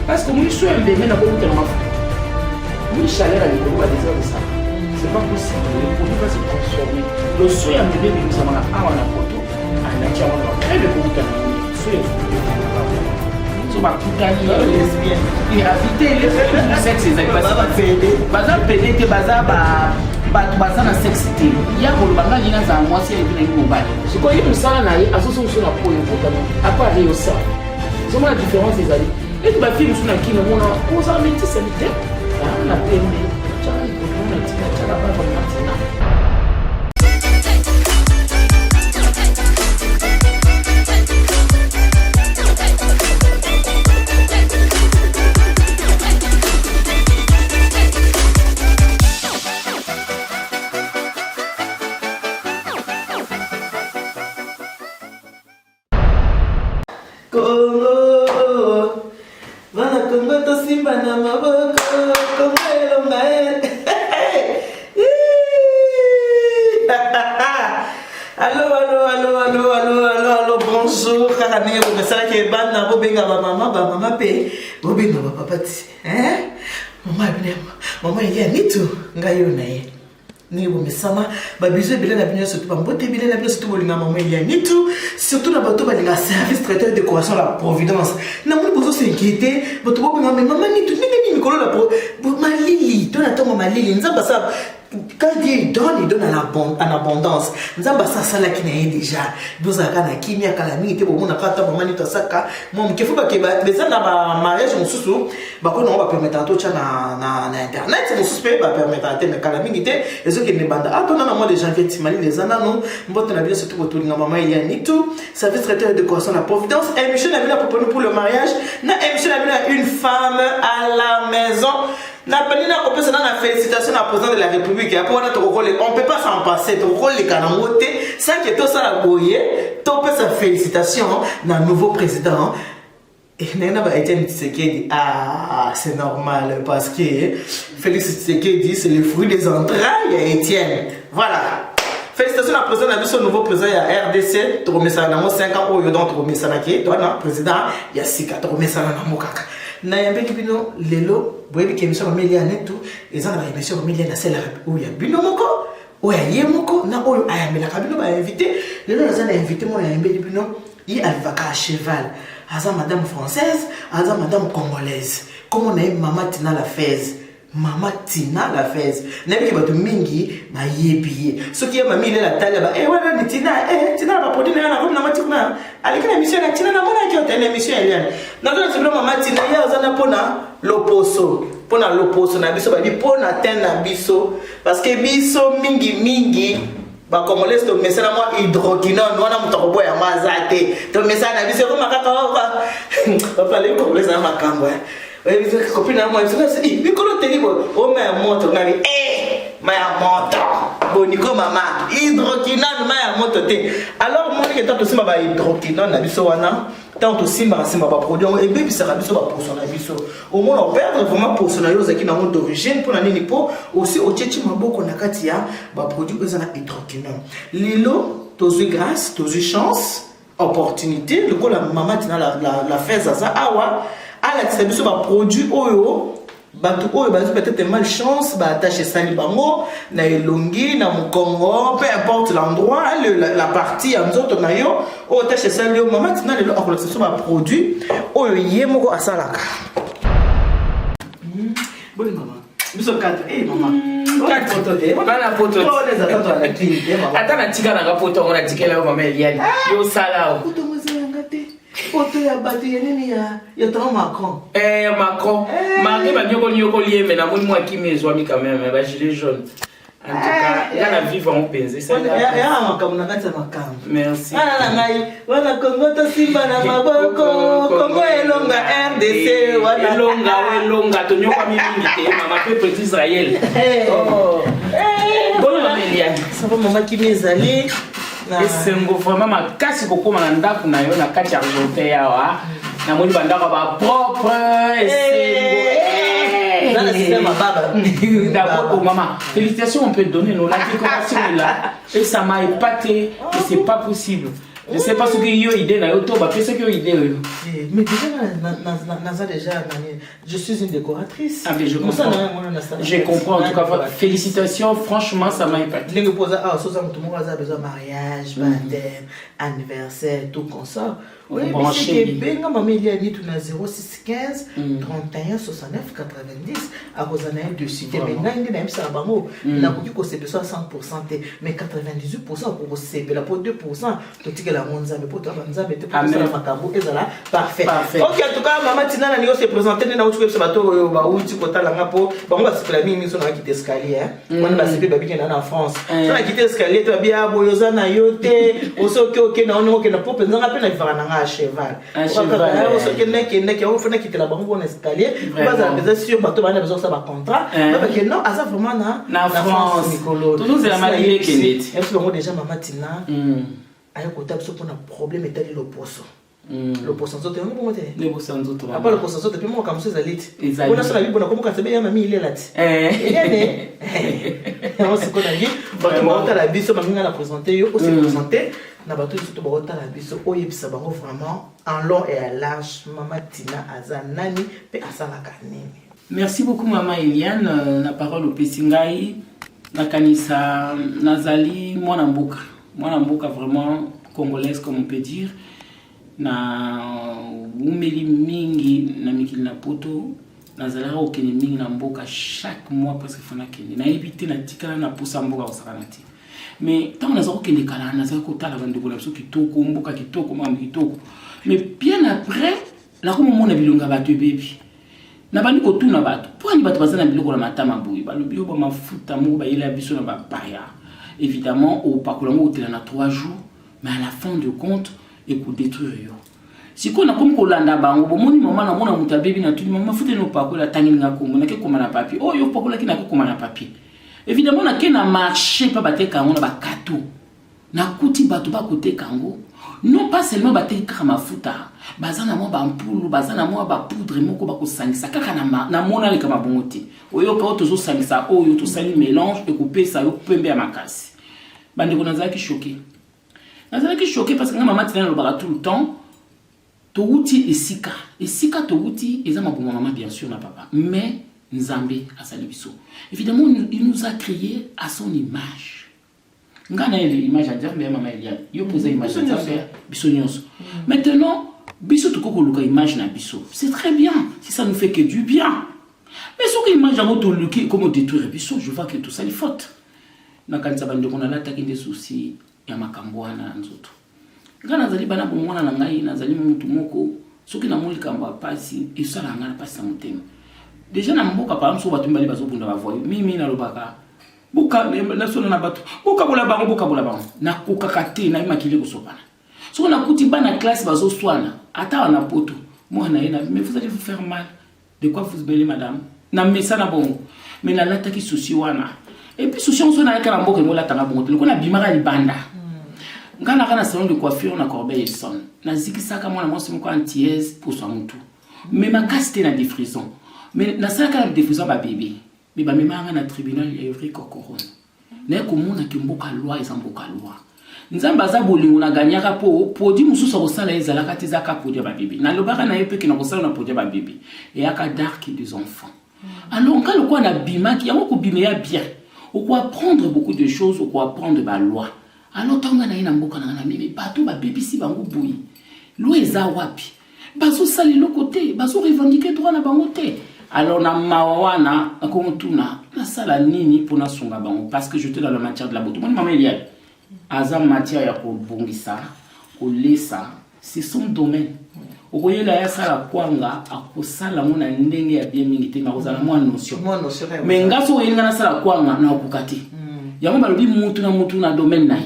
Parce que moi, je suis un bébé, je n'ai pas tellement fait. Moi, je suis allé à l'école, à des heures de ça. C'est pas possible. Le produit va se transformer. Le soin un bébé, nous avons un photo. Un nature, on va créer le produit. Soin so bakutani lesbienne irafite les sexe exact baza pede te baza baza na sexe te ya kolobanga lina za mwasi ya ebina mobali sikoyo mosala na ye azosomoso na po ebotama apart yosa zomona différence ezali eti bafille mosu na kino mona kozala métisse te na pembe tala ikodona tina tala baba matina. Allô, bonjour. Vous savez que maman pe, papa, hein? Maman, il y a ni tout. Ni bomesama ba biso bilé na bino surtout ba mbote bilé na bino surtout bolinga maman il y a ni tout surtout na bato balinga service traiteur de décoration la providence na mo bozo s'inquiéter bato bo maman ni tout ni mikolo la pro malili to na to malili nzamba sa quand Dieu il donne en abondance. Nous avons ça là qui n'est déjà. Nous avons la kimia calamité pour mon akata maman ni to saka. Mon qu'il faut pas que les ans na mariage on sous ba ko on va permettre to cha na internet c'est mon suspect va permettre à mais calamité et ceux qui ne banda ah ton na mois de janvier timali les ans non mbote na bien surtout pour tout maman il y a ni tout service traiteur de décoration la providence et Michel a venu proposer pour le mariage na Michel a venu une femme à la maison. Na penina ko pesa na félicitations à président de la République ya pour notre rôle on peut pas s'en passer ton rôle les kanamote sans que tout ça la boyer to pesa félicitations na nouveau président et nena ba Etienne Tshisekedi ah c'est normal parce que Félix Tshisekedi c'est le fruit des entrailles ya Etienne voilà. Félicitations à président de ce nouveau président ya RDC to remesa na mo 5 ans au yodon to remesa na ki toi na président ya sika to remesa na mokaka na yambeli bino lelo boyebi ke émission bamelia netu eza na émission bamelia na sela oya bino moko oya ye moko na oyo ayambelaka bino ba invité lelo naza na invité mo yambeli bino yi alivaka à cheval aza madame française aza madame congolaise comme on a maman Tina la Fez Maman Tina la Fez nabi ke bato mingi ba yebi soki ya mami ile la tala ba wana ni Tina ba podina na comme na matikuna alika émission na Tina na mona ki hôtel émission eliane na zo tiblo maman Tina ya ozana pona loposo na biso ba di pona ten na biso parce que biso mingi ba congolais to mesana moi hydroquinone wana mutako boya mazate to mesana biso ko makaka ba pale ko lesa makambo copine à moi, je dis, mais comment tu dis, oh, ma moto, ma moto, boniko maman, hydroquinone, ma moto, alors moi, je t'ai dit, ma hydroquinone, na biso wana, tant aussi, ma produit, et bien, ça va biso, pour son abiso. Au moins, on perd vraiment pour son abiso, qui n'a pas d'origine, pour l'année nipo, aussi, au tchéchi, ma boko, na katia, ma produit, ça na hydroquinone. Lilo, tozu grâce, tozu chance, opportunité, le coup, la maman, la fait ça, awa, à la distribution de produits oyo bato oyo bazo peut-être malchance ba attacher sali bango na elongi na mukongo peu importe l'endroit la partie en nzoto na yo o attacher sali yo mama tina lelo akola distribution ba produits oyo yemoko asalaka bon maman biso quatre maman quatre photos de bana photos on les attend à la clinique maman attends tika na photo on a tikela yo maman Eliane yo sala o photo ya bato yenini ya Thomas Macron. Macron. Marie va nyoko lié mais na moni moi qui me zoami quand même ba gilet jaune. En tout cas, il y a la vivre en paix, ça. Merci. Ah ngai, wana Congo to simba na maboko, Congo elonga RDC, wana elonga to nyoko mingi te, mama peuple d'Israël. Oh. Bonne maman Eliane. Ça va maman qui m'ezali. Esengo vraiment makasi kokoma na ndako na yo na kati ya rote yawa na moni bandako ba propre esengo dans le système baba d'abord maman félicitations on peut donner nos la décoration là et ça m'a épaté et c'est pas possible Je sais pas ce qu'il y a idée là, auto bah qu'est-ce qu'il y a idée. Mais déjà je suis une décoratrice. Ah mais je comprends. Je comprends en tout cas. Félicitations, franchement ça m'a impacté. Les reposa tout le monde a besoin de mariage, baptême, anniversaire, tout comme ça. Oui, mais c'est que ben maman il y a dit tout na 06 15 31 69 90 à cause d'un dessus. Maintenant il y a même ça bango. Na ko ko c'est besoin 100% mais 98% pour c'est la pour 2% to tika la monza mais pour toi banza mais pour ça la makambo ezala parfait. OK en tout cas maman Tina na se présenter na utu ko bato ba uti ko tala ngapo bango ba sikla mingi so na quitter escalier. On va se ba bien en France. So na quitter escalier to bia boyoza na yote oso OK na on OK na pop nzanga pe na vivana à cheval. Un cheval. On se que on faut quitter la banque on escalier. Pas à besoin sur bateau on a besoin ça va contrat. Parce que non, ça vraiment na France Nicolo. Tout c'est la maladie qui est. Est-ce que déjà maman Tina ayo ko tape so pour un problème etali le poisson. Le poisson zote on comment te? Le poisson zote. Après le poisson zote puis moi comme ça zalite. On a ça la vie bon comme quand c'est bien mamie il est là. On se connaît. Bato ba la biso mamie la présenter yo aussi présenter. Na bato surtout ba la biso oyebisa bango vraiment en long et en large maman Tina azanani pe asala kanini. Merci beaucoup maman Eliane, la parole au Pessingai. Nakanisa Nazali mwana mboka vraiment congolaise comme on peut dire. Na umeli mingi na mikili na poto nazalaka okene mingi na mboka chaque mois parce que fana kende na éviter na tikala na posa mboka osakanati. Mais tant on a zako kende kala na zako tala bandeko na biso kitoko mboka kitoko mambo kitoko. Mais bien après la ko mona bilonga bato bebi. Na bandi ko tuna bato. Pour ni bato bazana biloko na matama boyi ba lobi ba mafuta mo ba yela biso na ba paya. Évidemment au pakolango hôtel na 3 jours mais à la fin de compte et pour détruire yo. Si qu'on a comme kolanda bango bo moni maman na mona muta bebi na tout maman futa no pakola tanginga ko mona ke koma na papier. Oh yo pakola ki na ko koma na papier. Évidemment na ke na marché pa baté kango na ba kato. Na kuti bato ba côté kango. Non pas seulement baté kama futa, bazana mo ba mpulu, bazana mo ba poudre moko ba ko sangisa kaka na mona le kama bongote. Oyo ka oto zo sangisa oyo to sali mélange et couper ça yo pembe ya makasi. Bande ko nazaki choqué. Nazaki choqué parce que maman Tina le bara tout le temps. To uti esika. Esika to uti ezama bon maman bien sûr na papa, mais Nzambe asali biso. Évidemment il nous a créé à son image. Ngana l'image à dire mais maman Eliane yo poser image à dire biso nyonso. Maintenant biso to koko luka image na biso. C'est très bien si ça nous fait que du bien. Mais ce que image à moto luki comment détruire biso, je vois que tout ça est faute. Na kanisa bando kona la takinde souci ya makambo wana nzoto. Ngana zali bana bomwana na ngai nazali mutu moko soki na moli kamba pasi esala ngana pasi na mutema. Déjà na mboka par exemple so batu mbali bazobunda ba voyo mimi na lobaka buka na sona na batu buka bola bango na kokakate na makile kusopana so na kuti bana classe bazo swana ata na poto mwana ena mais vous allez vous faire mal de quoi vous belle madame na mesa na bongo mais na lata ki souci wana et puis souci on sona na kala mboka ngola tanga bongo teleko na bimaka libanda ngana kana salon de coiffure na Corbeil-Essonnes na zikisaka mwana mwasi moko antillaise pour son mutu mais ma casté na défrison mais na sala kana défrison ba bébé mais ba memanga na tribunal ya Evry Kokoron na komona ke mboka loi ezamboka loi nzamba za bolingo na ganyaka po produit mususu ko sala ezalaka tezaka produit ba bébé na lobaka na yepe ke na ko sala na produit ba bébé et aka dark des enfants alors quand le quoi na bimaki yango ko bimeya bien on peut apprendre beaucoup de choses on peut apprendre ba loi alors tanga na ina mboka na mimi bato ba bébé si bango boyi loi eza wapi bazo sali le côté bazo revendiquer droit na bango te. Alors na mawana na komutuna na sala nini pona songa bango parce que j'étais dans la matière de la beauté. Moi maman Eliane azam matière ya ko bongisa ko lesa c'est son domaine. Okoyela ya sala kwanga akosala mona ndenge ya bien mingi te na kozala mo notion. Mais ngaso yenga na sala kwanga na okukati. Yango balobi mutu na domaine na.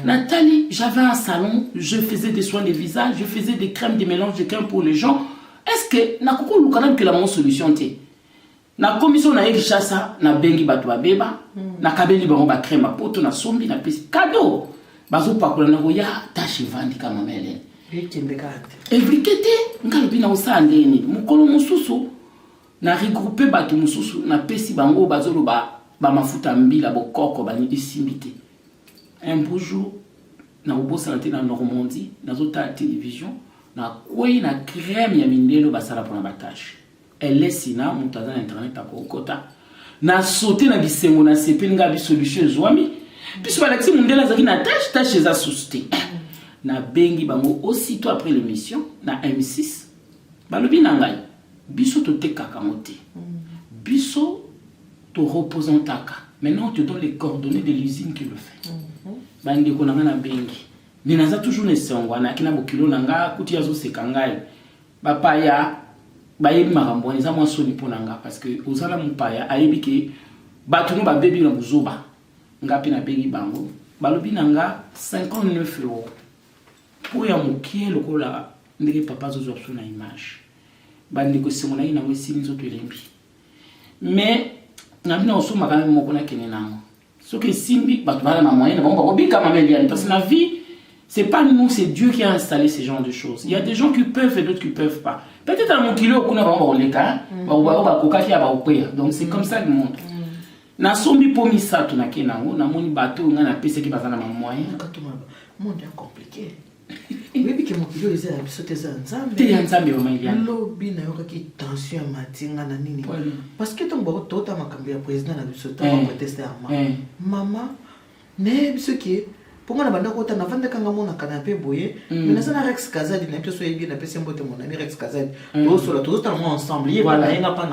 Nathalie, j'avais un salon, je faisais des soins de visage, je faisais des crèmes, des mélanges de crèmes pour les gens. Est-ce que na koko lukana que la mon solution te na commission na Kinshasa na bengi bato babeba na kabeli bango ba crème poto na sombi na pesi cadeau bazo pakola na roya tache vandi kama mele evrikete ngalobi na osandeni mukolo mususu na regrouper bato mususu na pesi bango bazolo ba mafuta mbila bokoko ba ni simbité un beau jour na ubo santé na Normandie na zota télévision na kwei na crème ya mindelo basala pour na batage elle est sina mutaza na internet akokota na sauté na bisengo na sepenga bi solution zwami puis balaki mundela zaki na tâche za susté na bengi bango aussitôt après l'émission na M6 balobi na ngai biso to tekaka moté biso to représentaka maintenant on te donne les coordonnées de l'usine qui le fait bandi ko na bengi ni naza toujours ne songwa na kina bokilo nanga kuti yazo sekangai bapaya bayebi makambo eza mwa soni pona nga parce que ozala mpaya ayebi ke batu no babebi na buzoba ngapi na bengi bango balobi nanga 59 euros pour ya mokie lokola ndenge papa zozo apso na image bandi ko simona ina wesi nzo to lembi mais ngabina osoma kana moko na kene nango soki simbi batu bala na moyen bango bakobika mameliani parce que na vie c'est pas nous, c'est Dieu qui a installé ces genres de choses. Il y a des gens qui peuvent et d'autres qui peuvent pas. Peut-être à mon kilo, on a vraiment les cas, donc c'est comme ça le monde. Na sombi pomi ça tu na kenango, na moni bateau on a pc qui va na moyen. Monde est compliqué. Oui, que mon kilo les a sauté ça ensemble. T'es ensemble au Mali. Lobby na yoka ki tension matinga na nini. Parce que ton baro tota makambi ya président na biso ta protester ama. Maman, ne biso ki pour moi, je suis en train de faire un canapé boyé. Mais je suis Rex Kazadi. Je suis en train de faire mon ami Rex Kazadi. Nous sommes tous ensemble. Il y a un téléphone.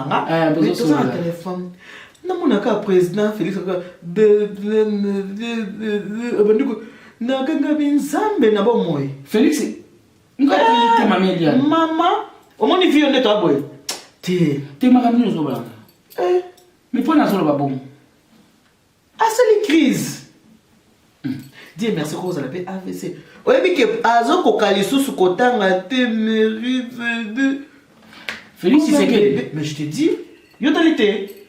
Je suis un président Félix. Félix, maman, au moins il vit en état boy. T'es ma famille au Zoba. Mais pour la bon. Ah, c'est les crises. Dieu merci que vous avez AVC. Oui, mais que Azo Kokali sous Kotanga te mérite de. Félix, c'est que. Mais je te dis, yo talité.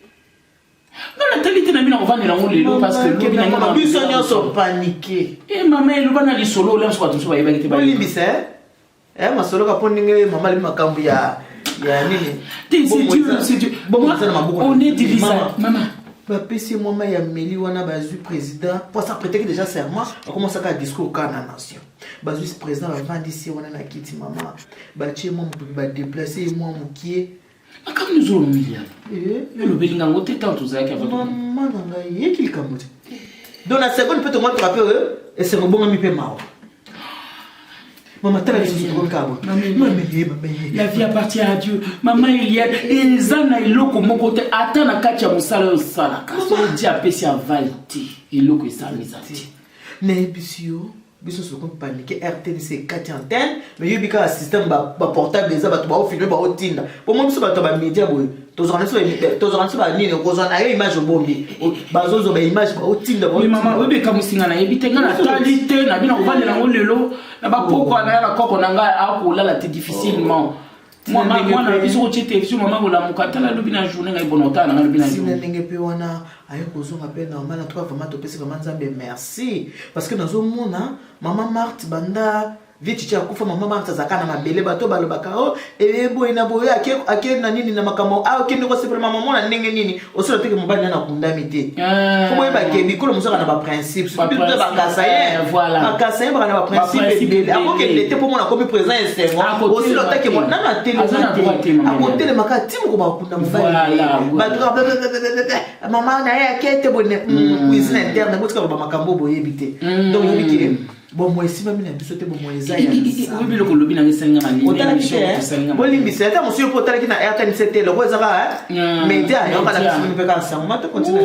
Non, la talité n'a pas de l'angle parce que le bien n'a pas sont paniqués. Et maman, le ban ali solo là soit tout ça il va être pas. Oui, mais c'est. Ma solo ka poninge maman li makambu ya nini. C'est Dieu. Bon, on est divisé. Maman. Si moi il y a Méli wana bazu président pour ça prêter déjà serment on commence à faire discours au Canada nation bazu président va vendre ici wana na kiti maman ba tie moi ba déplacer moi mukie comme nous sommes milliards le belinga ngote tant tout ça qui va maman nga yeki kamote dans la seconde peut-être moi te rappeler et c'est bon ami pe mao maman tala les choses comme la vie appartient à Dieu maman il y a ezana iloko mokote ata na kati ya musala osala kaso di apesi avaliti iloko esalmisati ne bisio biso so comme paniquer RTNC 4 antennes mais yebika système ba portable eza bato ba filmer ba otinda pour moi biso bato ba média boy tozorana ba nini kozana image bombi bazozo ba image ba otinda ba maman webeka musinga na yebitenga na qualité na bino kovandela ngo lelo na ba poko na la koko na nga akolala te difficilement moi na biso ko télévision maman la mukatala lobi na journée ngai bonota na lobi na journée ndenge pe wana ayo kozonga pe normal na toi vraiment to pesi vraiment nzambe merci parce que nazo mona maman Marthe banda vite ya kufa maman Marthe zakana mabele bato balobaka o boy na boy ake na nini na makamo okende ko sepela maman na ndenge nini osolo teke mobali na kundami te ko ba ke bikolo musaka na ba principe surtout ba kasaye voilà kasaye ba na ba principe ako ke ndete pour mona comme président esengo osolo teke mo na na télé ako télé maka timu ko ba kunda mobali ba maman na ya kete bonne cuisine interne botika ba makambo boyebite donc yebike bon moi ici même na biso te bon moi eza ya oui bi loko lobi na ngesenga mani bolimbi c'est ta monsieur potala ki na RTNC te loko ezaka média yo kana biso pe ka ensemble to continuer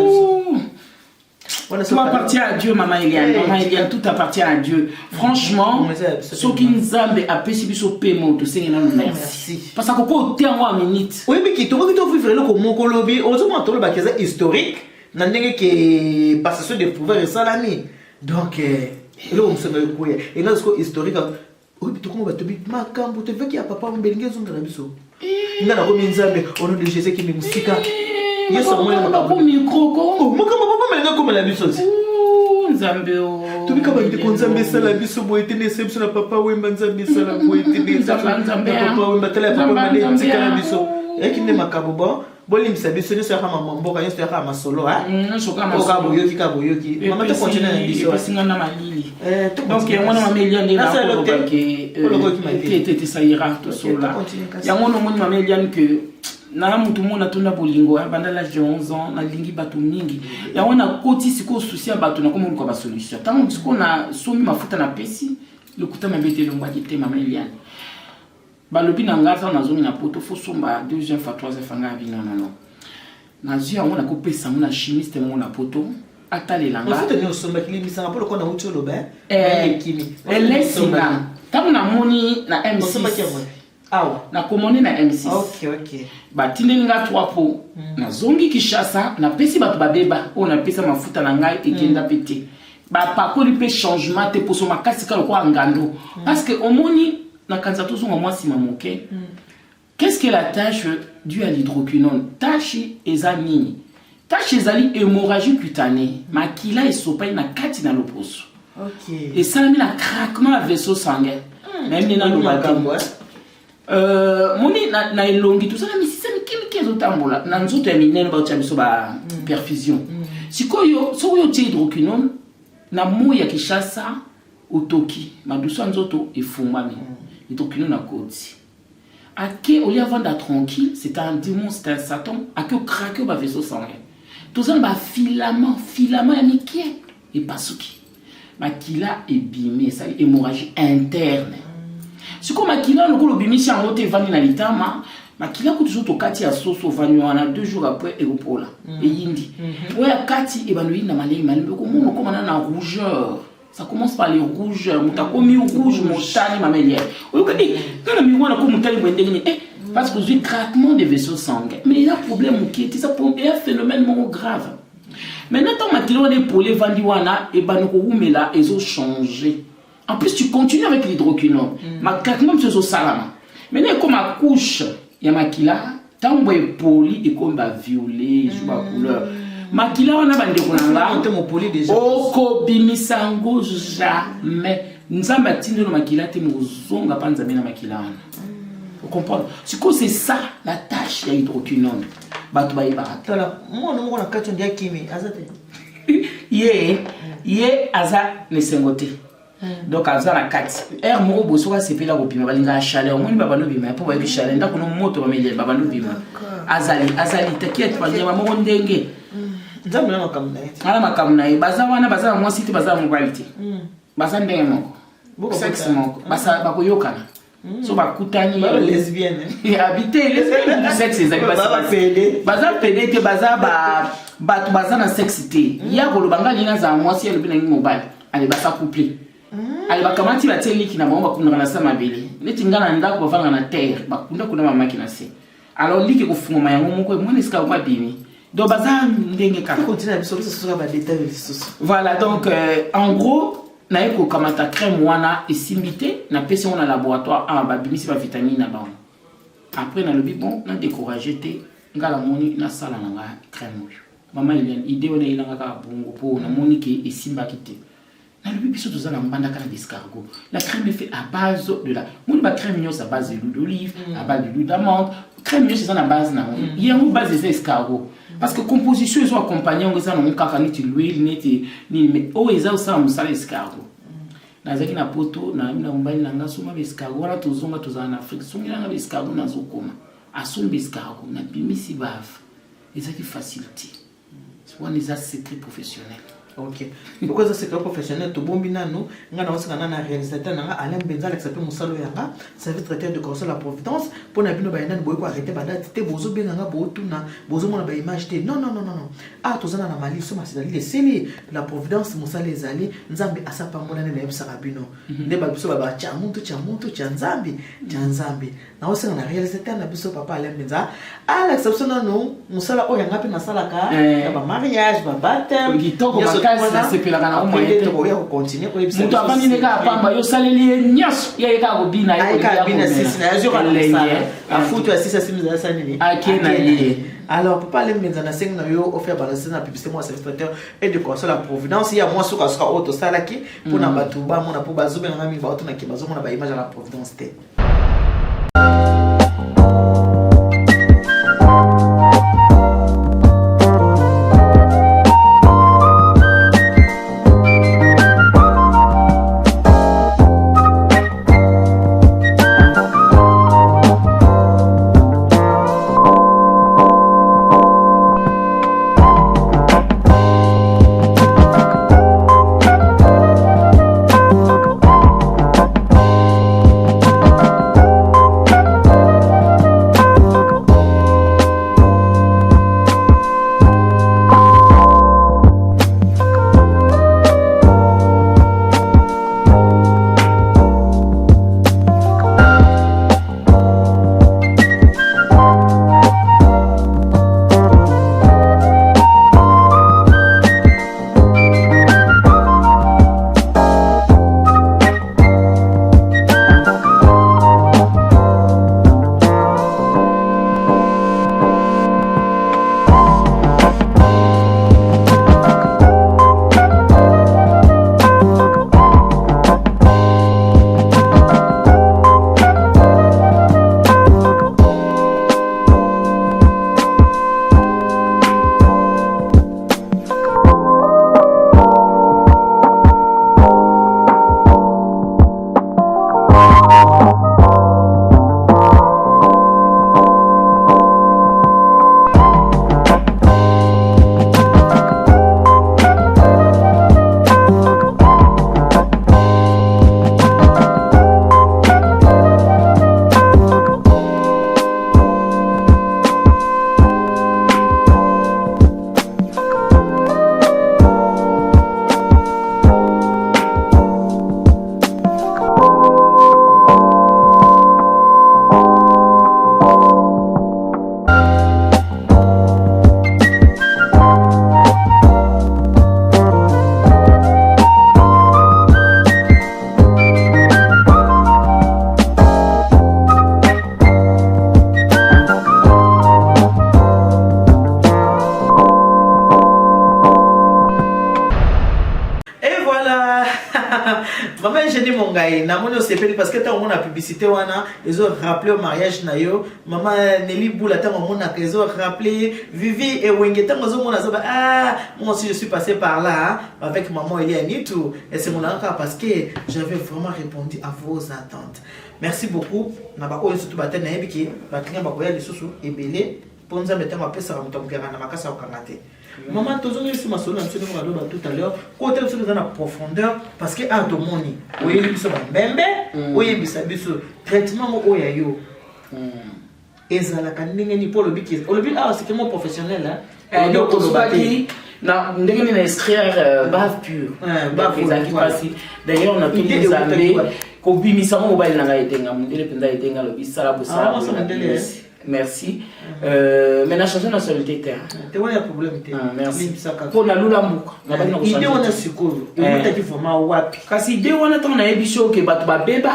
tout appartient à Dieu maman Eliane tout appartient à Dieu franchement ce qui nous a apesi biso paiement to sengena merci parce que ko te en 1 minute oui mais qui to vivre loko moko lobi ozo mo to lo ba keza historique na ndenge ke passation de pouvoir et salami donc et là on se met quoi et là c'est historique oui tu comment tu dis makambo tu veux qu'il y a papa mbelenge zonga na biso ngana ko minzambe ono de Jésus qui musika yeso mo na ko micro ko makambo papa mbelenge ko la biso nzambe o tu bika ba ndi ko nzambe sala biso bo etene sebso na papa wemba nzambe sala bo etene nzambe papa wemba tala papa mbelenge tika na biso et qui ne m'a pas bon. Bolim sabi soni so ka mambo ka yeso ka masolo ha so ka masolo ka boyoki maman te continue na biso parce que na malili donc il y a mon Améliane là que ça ira tout cela il y a mon Améliane que na mutu mona tuna bolingo banda la 11 ans na lingi batu mingi ya wana koti siko souci ya batu na komo ko ba solution tant siko na somi mafuta na pesi le kuta mabete lo mbaki te mama Eliane balobi na ngata na zomi na poto fo somba deuxième fois troisième fois ngabi non na zia wana ko pesa mona chimiste mona poto atale langa mafuta ni somba kili misanga polo ko na ucho lo ba kimi elesina tamu na moni na M6 somba kiamwe awa na komone na M6 okay batinde nga 3 po na zongi Kishasa na pesi batu babeba o na pesa mafuta na ngai ekenda pete ba pakoli pe changement te poso makasi ka ko ngando parce que omoni na kanza tozo moi si mamoke qu'est-ce que la tâche due à l'hydroquinone tâche ezani tâche ezali hémorragie cutanée makila esopai na kati na loposo okay et ça mis la craquement à vaisseau sanguin même ni na lobakambo moni na elongi tout ça na misisa mikimiki ezotambola na nzoto ya minene ba tia biso ba perfusion sikoyo soyo tie hydroquinone na moya ya Kishasa otoki maduso nzoto efumami hydroquinone na koti ake au lieu avant d'être tranquille c'est un démon c'est un satan ake craquer ba vaisseau sanguin tout ça ba filament ya mikie et pasuki makila ebimé ça hémorragie interne siko makila lokolo bimisi en haute vani na litama makila ko toujours to kati ya soso vani wana 2 jours après egopola et yindi ouais kati e banoyi na malei malembe ko mono ko na rougeur ça commence par les rougeurs muta ko mi rouge motani mamelière oyokadi kana mi wana ko motani bwendengini parce que j'ai craquement des vaisseaux sanguins mais il y a un problème qui est ça pour un phénomène moins grave maintenant tant makila on est pour les vandi wana e banoko umela ezo changer. En plus, tu continues avec l'hydroquinone. Ma craquement, c'est au salama. Maintenant, comme ma couche, il y a makila, tant que est poli et comme va violet, je vois couleur. Makila, on a bandé déjà. Oh, kobimisango jamais. Nous avons bâti le makila, te mozonga panzamena makila. Vous comprenez? C'est ça la tâche de l'hydroquinone. Batu ba ibara. Tala, moi non na kati ndia kimi, azate. Ye aza ne sengote. Donc aza na kati moko bosoka sepela ko bima balinga chaleur moni baba no bima po ba bi chaleur ndako no moto ba mele baba no bima azali t'inquiète pas nyama moko ndenge nzambe na makamna ala makamna baza wana baza mo site baza mo quality baza ndenge moko sexe moko basa bakoyokana so bakutani ba lesbienne habiter lesbienne du sexe ezali baza pede te baza ba baza na sexe te ya ko lobanga lina za mo si elobina ngi mobile ale basa couple ali bakamati ba teliki na bomba kuna na sama bele neti ngana ndako bavanga na terre bakunda kuna mama kina se alors liki kufuma yango moko mwana iska kwa bimi do baza ndenge ka continue biso biso ba détail biso voilà donc en gros na eko kamata crème wana esimbité na pesi on a laboratoire ba bimisi ba vitamine na ba après na lobi bon na décourager te ngala moni na sala na nga crème oyo mama Eliane idée ona ilanga ka bongo po na moni ke esimba kite. Le bibiso tous en bande d'escargot. La crème est faite à base de la. Mon crème c'est à base de l'huile d'olive, à base de l'huile d'amande. Crème c'est à base na. Il y a une base des escargots. Parce que composition ils sont accompagnés on ça non cacanite l'huile ni mais oh ils ont ça musala escargot. Na zaki na poto na mina mbani na ngasoma escargot wala tozonga en Afrique. Songi na escargot na zokoma. Asombe escargot na bimisi bave. Ezaki facilité. C'est un secret professionnel. Ok. Pourquoi ça c'est que professionnel to bombi nanu ngana osika na réalisateur na Alain Benza avec sa pe musalo yanga service traiteur de conseil la Providence pour na bino ba yenda boy ko arrêter ba date te bozo benga nga botu na bozo mona ba image te non ah tozana na mali so masali les seli la Providence musale ezali nzambe asapa mbona na yebisa bino ne ba biso ba cha muntu cha nzambe na osika na réalisateur na biso papa Alain Benza Alex option no musala o yanga pe na sala ka ba mariage ba baptême c'est que la gana au moins continuer ko ebisa muto abandi ne ka pamba yo saleli nyas ya ka go bina ya ka bina sisi na yo ka la futu ya sisi simi za sanini akena ye alors papa Alain Benza na sing na yo offert balancer na publicité moi service traiteur et de conseil la Providence il y a moi suka auto salaki pour na batuba mona po bazobe na ngami ba auto na ki bazo mona ba image la Providence te ngai na moni osepeli parce que tant on a publicité wana ils ont rappelé au mariage na yo maman Nelly Boula tant on a ils ont rappelé Vivi et Wenge tant on a ah moi aussi je suis passé par là hein, avec maman Elianitou et c'est mon encore parce que j'avais vraiment répondu à vos attentes. Merci beaucoup na ba ko surtout ba tena ebiki ba client ba ko ya lisusu ebele ponza mettre ma pesa ba mutokera na makasa okangate. Maman, tu as dit que tout à l'heure, côté de la profondeur, parce que à ton moni, oui, il y a bembe, oui, il y a traitement au yayo. Et ça la canine ni pour le bic. Le bic c'est comment professionnel hein. Donc on va dire na ndenge na extraire bave pure. Bave ezaki. D'ailleurs on a tout les années ko bimisa mo mobile na nga etenga mundele penda etenga lo bisala bosala. Merci. Mais la chanson n'a seul été terre. Tu vois, il y a problème. Merci. Pour la lula mouka. Idée, on a secours. Il y a des formats wapi. Kasi idée, on a ton aébisho que bat ba beba.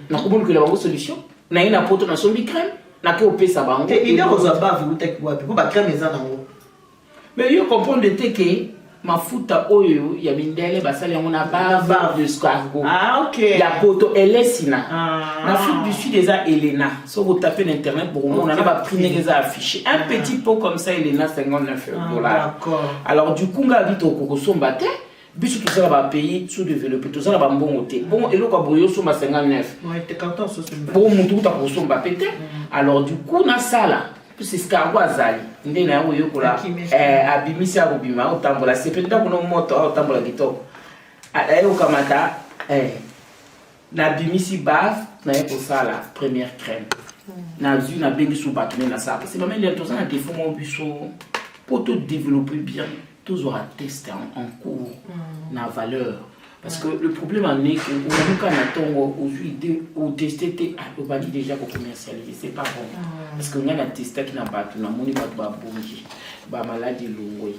Na kumulu que la bonne solution. Na ina poto na sombi crème. Na ke opé ça bango. Et idée, on a pas vu tek wapi. Pour ba crème les anango. Mais yo comprendre de te que mafuta oyo ya mindele basali yango na bave de escargot. Ah ok. Ya poto elesina. En Afrique du Sud déjà Elena. Si vous tapez l'internet pour moi on a pas pris les affiché. Un petit pot comme ça Elena $59. D'accord. Alors du coup on a vite au kokosomba te. Biso tout ça va payer sous-développé tout ça va bon côté. Bon et le quoi boyo somba 59. Ouais, t'es content sur ce. Bon mon tout ta kokosomba pété. Alors du coup na sala c'est escargot azali. Ndena yango yokola abimisi abima otambola c'est peut-être qu'on moto otambola kitoko ayo kamata na bimisi baf na yeko sala première crème na zu na bengi sou batune na ça c'est même les tous en défaut mon biso pour tout développer bien toujours à tester en cours na valeur. Parce que le problème en est que on a aujourd'hui au tester au bali déjà pour commercialiser c'est pas bon parce que on a testé qui n'a pas tout na moni pas bonji ba maladie longue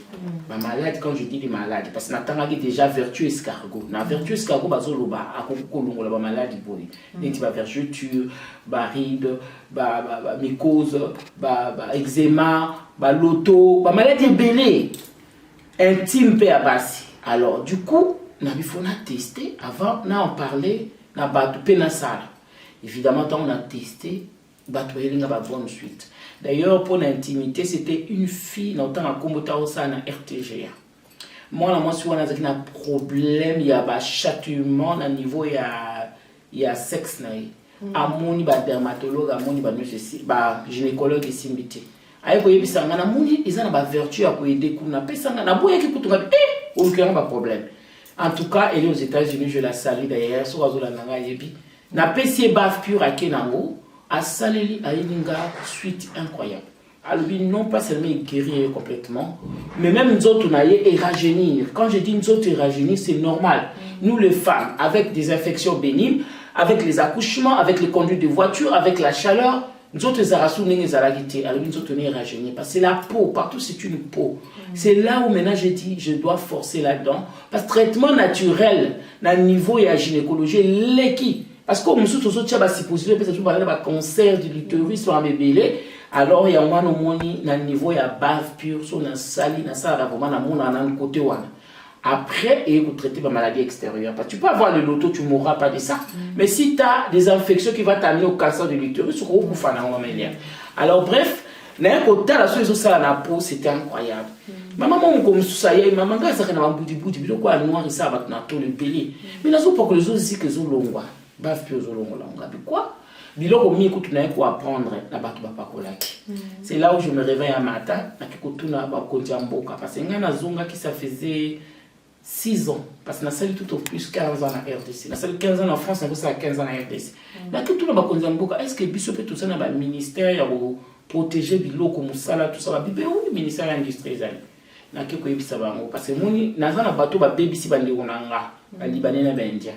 ba maladie quand je dis des maladies parce que natanga déjà vertu escargot na vertu escargot bazoloba akokolongo la ba maladie boy neti ba vergeture ba ride ba mycose ba eczéma ba loto ba maladie belé intime pe abasi. Alors du coup il faut tester avant on parlait na batu penasala évidemment quand on a testé batu elinga ba bonne suite. D'ailleurs pour l'intimité c'était une fille dans temps à kombota osana RTGA. Moi la moi si on a un problème il y a ba châtiment à niveau il y a sexe na amoni ba dermatologue amoni ba ceci ba gynécologue et simbité ayi ko yebisa ngana moni ils ont ba vertu à ko aider kuna pesa ngana boya ki kutunga aucun ba problème. En tout cas, elle est aux États-Unis, je la salue d'ailleurs. Sur Azola Nanga Yebi. Na PC baf pure à Kenango, à Saleli, à Ilinga, suite incroyable. Alors, non pas seulement guérir complètement, mais même nous autres, on a et rajeunir. Quand je dis nous autres rajeunir, c'est normal. Nous, les femmes, avec des infections bénignes, avec les accouchements, avec les conduites de voiture, avec la chaleur, nous autres, les arasous, les aragité. Alors, nous autres, on est rajeunir. Parce que c'est la peau, partout, c'est une peau. C'est là où maintenant j'ai dit, je dois forcer là-dedans. Parce que traitement naturel, dans le niveau et la gynécologie, l'équipe. Parce que comme nous autres, nous avons supposé que nous avons un cancer de l'utérus sur un bébé. Alors, il y a un moni dans le niveau, il y a bave pure, sur la sali, dans ça, vraiment, dans un côté. Après, il faut traiter la maladie extérieure. Parce que tu peux avoir le loto, tu ne mourras pas de ça. Mais si tu as des infections qui vont t'amener au cancer de l'utérus, tu vas alors, bref, la peau, c'était incroyable. Maman, comme ça, maman, ça a un bout de bout, de quoi noir, ça va le belé. Mais là, pour que les autres disent que c'est long, bave plus long, quoi? Biloko mi kutuna ko apprendre na batu ba pakolaki. C'est là où je me réveille un matin na kutuna ba konjamboka parce que ngana zonga qui ça faisait 6 ans parce que na sali tout au plus 15 ans na RDC. Na sali 15 ans en France, na ça 15 ans na RDC. Na kutuna ba konjamboka est-ce que biso peut tout ça na ba ministère ya protéger biloko musala tout ça ba bibe ou ministère de l'industrie ezali. Na ke ko yebisa bango parce que moni naza na bato ba baby si bande onanga ba libanais na ba indien.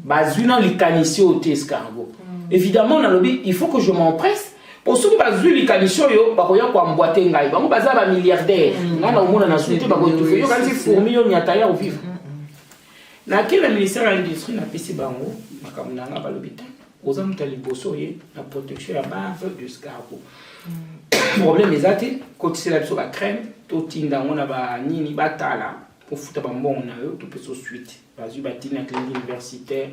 Bazuna likanisio au escargot. Évidemment, il faut que je m'empresse. Pour ceux qui ont vu les canitions, ils ont emboîté un gars. Ils ont un milliardaire. Ils ont un société. Ils ont un fourmi, ils ont un tailleur au vivre. Dans le ministère de l'Industrie, na PC Bango, na l'hôpital, aux hommes taliboso, la protection à base de escargot. Le problème est que quand c'est la crème, tout le monde a ni batala pour foutre un bon, tout peut se suite. Vas-y, bâtir un clinique universitaire.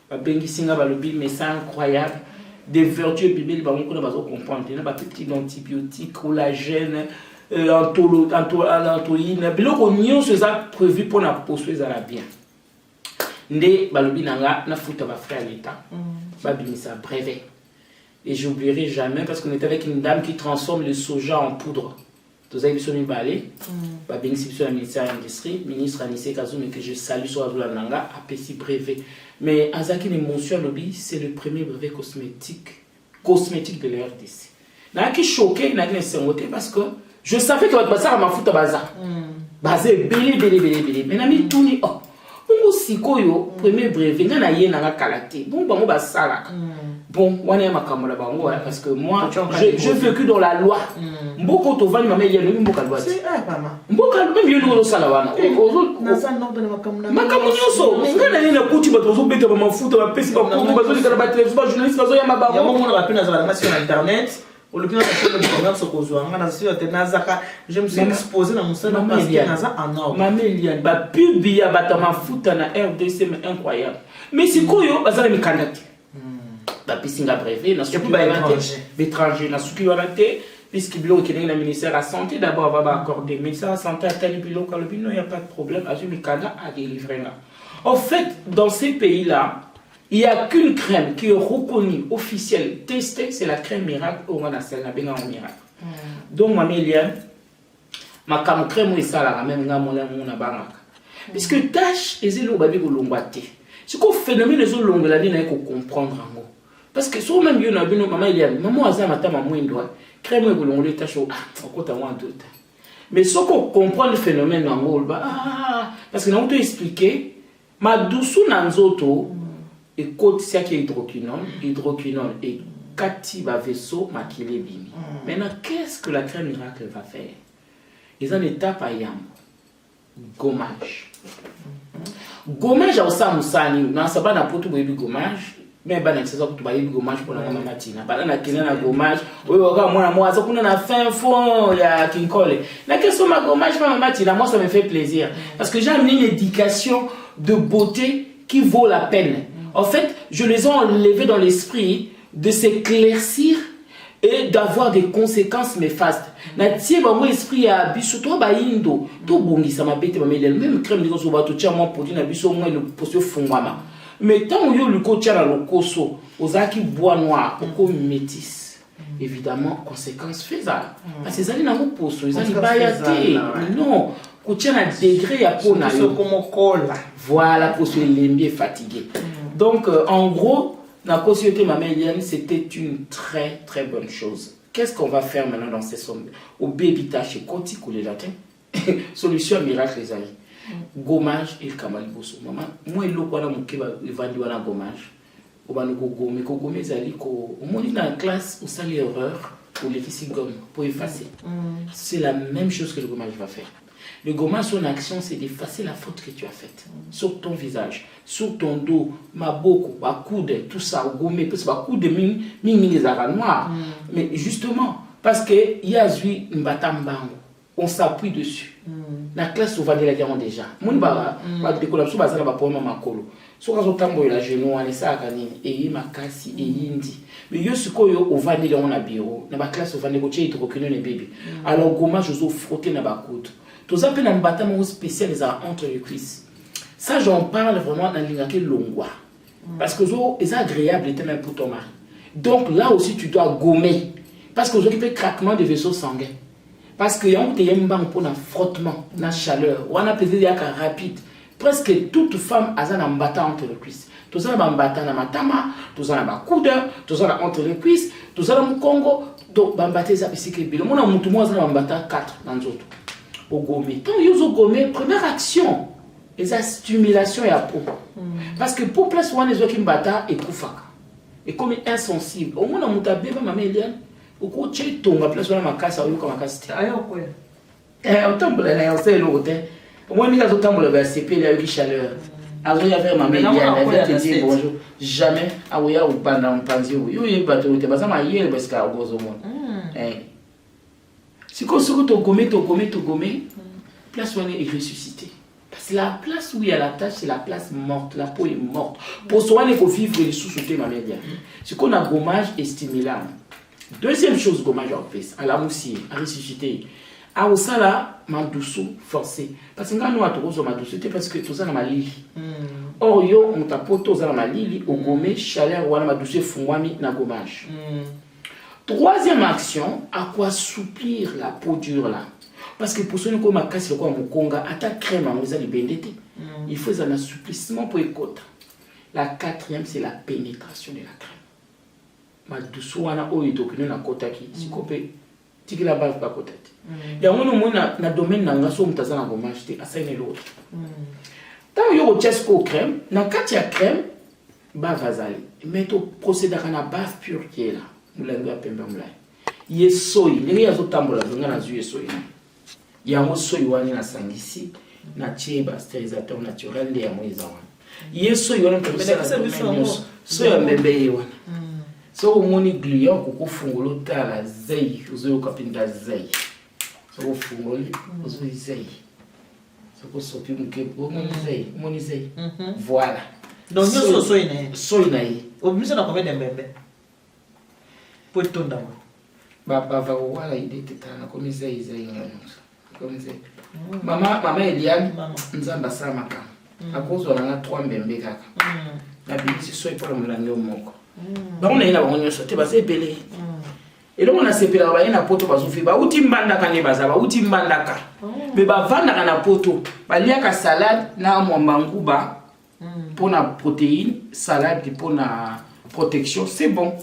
Babengi singa balobi, mais c'est incroyable. Des vertus bibliques, on va comprendre. Il y a des petits antibiotiques, collagène, antoïne. Mais on y a prévu pour la poursuivre à la bien. Ndé balobi nanga na futa ba frère l'état. Babimisa brevet. Et j'oublierai jamais parce qu'on était avec une dame qui transforme le soja en poudre. Tous avez vu balé. Babimisa sur le ministère de l'Industrie, ministre Anissé Kazoum que je salue sur la nanga a petit brevet. Mais Azaki l'émotion lobby, c'est le premier brevet cosmétique de l'RDC. N'a qui choqué, n'a qui s'envoté parce que je savais que votre bazar m'a foutu bazar. Bazar belé. Mais n'a mis tout ni oh. Bon si koyo premier brevet n'a yé n'a kalaté. Bon bango basala. Bon, on est ma caméra bango parce que moi j'ai vécu dans la loi. Mboko to vani mama yé le mboka loi. C'est maman. Mboka même yé le sala wana. Na sa non de makamuna. Makamuna so. Ngana ni na kuti bato zo beta ba mafuta ba pesi ba ko bazo ni kala ba télévision ba journaliste bazo ya mabango. Ya mona ba pena za sur internet. Au lieu de je me suis exposé dans mon salon parce que naza en or. Mamelian ba pubia ba ta mafuta na RDC mais incroyable. Mais c'est koyo bazala mi kanati. Ba pisinga brevet na suki ba étranger na suki wanate puisque bilo qui est le ministère de la santé d'abord va accorder mais ça santé à tel bilo quand le bilo il y a pas de problème à mi kana à délivrer là. En fait dans ces pays-là il n'y a qu'une crème qui est reconnue, officielle, testée, c'est la crème miracle au Manasel, la Benga en miracle. Donc, ma Méliane, ma crème est ça, la même mon abangaka. Puisque tâche, les élèves babi ko longwate. C'est qu'au phénomène les autres longues la vie n'a qu'on comprendre en gros. Parce que sur même bien na maman Eliane, maman aza mata maman indoit. Crème ko longole tâche au côté moi doute. Mais ce qu'on comprend le phénomène en gros parce que nous te expliquer ma douceur nanzoto et côte c'est qui est hydroquinone et kati ba vaisseau makile bimi. Maintenant qu'est-ce que la crème miracle va faire? Ils ont une étape à yam. Gommage. Gommage à osa musani na sabana poto boyebi gommage mais bana c'est ça que tu bayebi gommage pour la mama matina. Bana na kina na gommage, oyo oka mwana moi ça kuna na fin fond ya kinkole. Na qu'est-ce que ma gommage mama matina moi ça me fait plaisir parce que j'ai amené une éducation de beauté qui vaut la peine. En fait, je les ai enlevés dans l'esprit de s'éclaircir et d'avoir des conséquences néfastes. Natie ba mo esprit ya biso to ba indo to bongisa mabete ba melel même crème de so ba to tia mo produit na biso mo le poste fongwama. Mais tant yo le ko tia na lokoso ozaki bois noir ko métis. Évidemment conséquences faisables. Parce que zali na mo posto, zali ba ya te. Non, ko tia na degré ya po na yo comme cola. Voilà pour se lembier fatigué. Donc, en gros, la caution mamélienne, c'était une très très bonne chose. Qu'est-ce qu'on va faire maintenant dans ces sommes? Au baby taché, quand il coule les latins, solution miracle les amis. Gommage et le kamaliboso. Maman, moi, il y a mon keba, il va dire gommage. Au bas, mais gommé, zali, au moins, dans la classe, on sait l'erreur pour les filles gomme, pour effacer. C'est la même chose que le gommage va faire. Le gommage, son action, c'est d'effacer la faute que tu as faite sur ton visage, sur ton dos, ma boko, ma coude, tout ça, gommé, parce que ma coude, les arats noirs. Mais justement, parce qu'il y a une batambango, on s'appuie dessus. La classe, on va dire la diamant déjà. Mon baba, va décoller, sur bazar, va pour ma colo. Sur un autre la genou, on est ça, et ma cassi, et indi. Mais yo, ce qu'on au va dire, on a bureau, dans ma classe, on va négocier, il te reconnaît les bébés. Alors, gommage, je vous frotter dans ma coude. Tous appels en bâtiment spécial entre les cuisses. Ça, j'en parle vraiment dans l'ingake longwa. Parce que c'est agréable même pour ton mari. Donc là aussi, tu dois gommer. Parce que vous occupez craquement des vaisseaux sanguins. Parce que y a un pour un frottement, la chaleur, ou un plaisir rapide. Presque toute femme a un bâton entre les cuisses. Tous en bâton dans matama, tous en coude, tous en entre les cuisses, tous en Congo. Donc, bambaté ça ici que bien. Mon amour, tout le monde a un bâton 4 dans les autres. Au gommé. Quand vous avez gommé, première action, c'est la stimulation et la peau. Parce que pour place où les gens qui me battent et koufaka. Et comme insensible. Au moins, on a bébé ma méliane. Au coup, tu es tombé à place où on a cassé, on a cassé. Aïe, quoi. On tombe là, on sait l'autre. Au moins, il y a d'autres temps, le CP, il y a eu chaleur. Alors, il y avait ma méliane, elle avait te dire bonjour. Jamais, ah oui, ou pendant un panzi, oui, il y a eu pas ça, mais il y a eu parce qu'il y a eu au monde. Si on se gommé, place où on est ressuscité. Parce c'est la place où il y a la tache, c'est la place morte, la peau est morte. Pour soi, il faut vivre les sous-sautés, ma mère. Ce qu'on a gommage et stimulant. Deuxième chose, gommage en fait, à la moussie, à ressusciter. À Osala, ma douce forcée. Parce que quand nous avons ma douce, c'est parce que tout ça dans ma lili. Or, yo, on t'a poté dans ma lili, au gommé, chaleur, ou à ma douce, fouami, na gommage. Troisième action, à quoi assouplir la peau dure là. Parce que pour ceux qui ont ma casse, mon conga, à ta crème, il faut un assouplissement pour les côtes. La quatrième, c'est la pénétration de la crème. Ma douce, on a eu na kota ki, si copé, tiki la bave pas côté. Il y a un domaine dans la somme tazana gommage, à ça et l'autre. Tant que vous avez une crème, dans le cas de la crème, bave azali. Mais tu procèdes à la bave pure qui est là. Il y a soy, il y a tambola, il y a soy. Il y a un soy wani na sangisi, na cheba stérilisateur naturel de ya moiza wana. Il y a soy wani comme ça, soy mbembe wana. So umoni glia ko fungolo tala zei, uzo kapinda zei. So fungoli, uzo zei. So ko sopi mke moni zei. Voilà. Donc yo soy na. Soy na yi. Obimisa na combien de mbembe? Pour tout d'abord. Baba wala idete tana comme zei comme zei. Maman Eliane nzamba sama ka. Akozo na 3 mbembe kaka. Na bisi soy pour mulango moko. Ba on ina bango nyoso te bazebele. Et donc on a sepelé ba ina poto bazufi ba uti mbanda kane bazaba uti mbanda ka. Me ba vanda kana poto. Ba liaka salade na mwambanguba pour la protéine, salade pour la protection, c'est bon.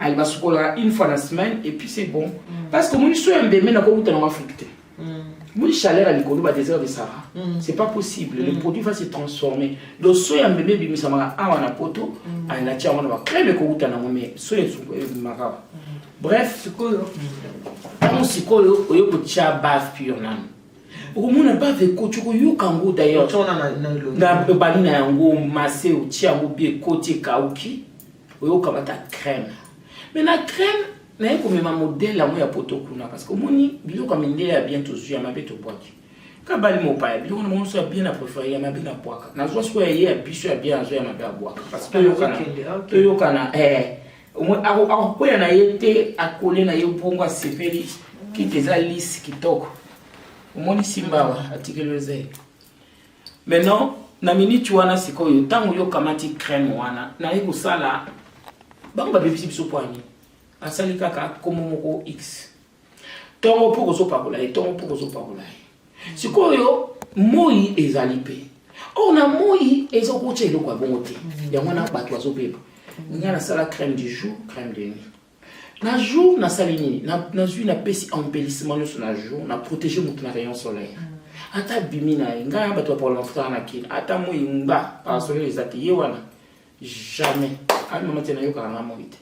Elle va se coller une fois la semaine et puis c'est bon. Parce que moi je suis un bébé n'a pas eu de fructé. Moi chaleur à l'école au désert de Sahara. C'est pas possible. Le produit va se transformer. Donc soya un bébé bimi sama a wana poto, a na tia wana ba crème ko uta na ngome soya mara. Bref, on sikolo oyo ko tia bave pure nan. Au moins bave ko tuko yo kango d'ailleurs. Na balina yango massé ou tia ngo bi côté kauki. Oyo kamata crème. Mais la crème, il y a un modèle à moi poto kuna parce que moni bilo comme ndé a bien tous ya mabe to boaki. Ka bali mo pa bilo mo so bien à préférer ya mabe na boaka. Na zo so ya biso ya bien zo ya mabe boaka parce que yo kana au moins a ko ya na yete akole na yo bongo sepeli ki teza lisse kitoko. Moni simba atikelo zai. Maintenant na minute wana sikoyo tango yo kamati crème wana na yeko sala bamba bebisi biso poani asali kaka komomoko x tongo poko so pakola et tongo poko so pakola sikoyo moi ezali pe ona moi ezoko tshelo kwa bongote ya mwana bato azopepa ngana sala crème du jour crème de nuit na jour na salini na zui na pesi embellissement sur la jour na protéger mon rayon solaire ata bimina ngana bato pa mafuta na kina ata moi mba par soleil ezati yewana jamais à maman tena yo kana moite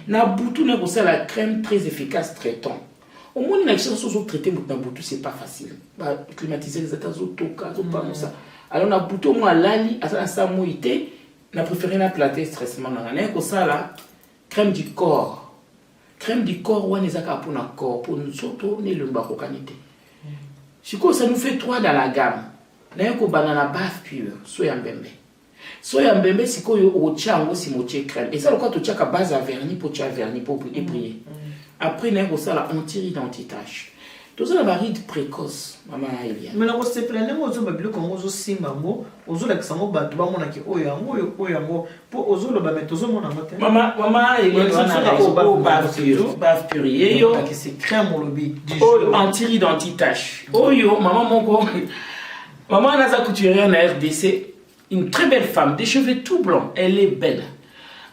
na butu na ko la crème très efficace traitant au moins na chance so traiter na butu c'est pas facile ba climatiser les états autoka zo pas ça alors na butu moi lali asa sa moite na préféré la plater stressement na ko la crème du corps wana ezaka pour na corps pour nous surtout ne le mbako kanité siko ça nous fait 3 dans la gamme na ko banana bave pure soya mbembe soya mbembe sikoyo ochango si moche crème et ça le quand tu chaka base à vernis pour ébrier après na ko sala anti-rides anti-tache tout ça la ride précoce maman Eliane mais la se plaît ngo zo babilo ko ngo zo simba ngo ozo la kisango bato ba mona ki oyango pour ozo lo ba metozo mona ngote maman Eliane on a bave pure yo qui c'est crème au lobby anti-rides anti-tache oyo maman moko maman naza couturière na RDC. Une très belle femme, des cheveux tout blancs, elle est belle.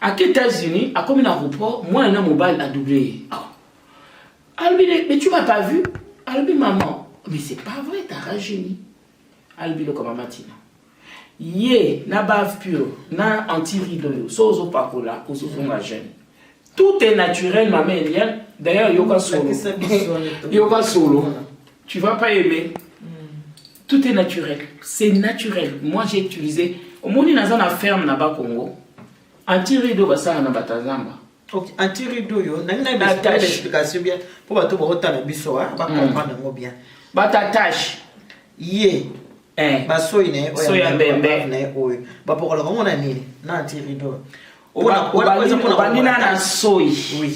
À les États-Unis, à comme un aéroport, moi, un mobile a doublé. Albi, mais tu m'as pas vu? Albi, maman, mais c'est pas vrai, t'as rajeuni. Albi, le comme matina. Yé, na bave pure, na anti-rideau, sozo pakola, sozo jeune. Tout est naturel, maman Eliane. D'ailleurs, yoga solo. Yoga solo. Tu vas pas aimer. Tout est naturel. C'est naturel. Moi, j'ai utilisé. Au moins, il y a une ferme là-bas au Congo. Anti-rideau, ça, on a batazamba. Ok, anti-rideau, il y a une explication bien. Pour que tu aies un biseau, tu vas comprendre bien. Batatage. Yé. basoyi ne soya mbembe ne oyo bapokola bango na nini na antirido obandina na soyi oui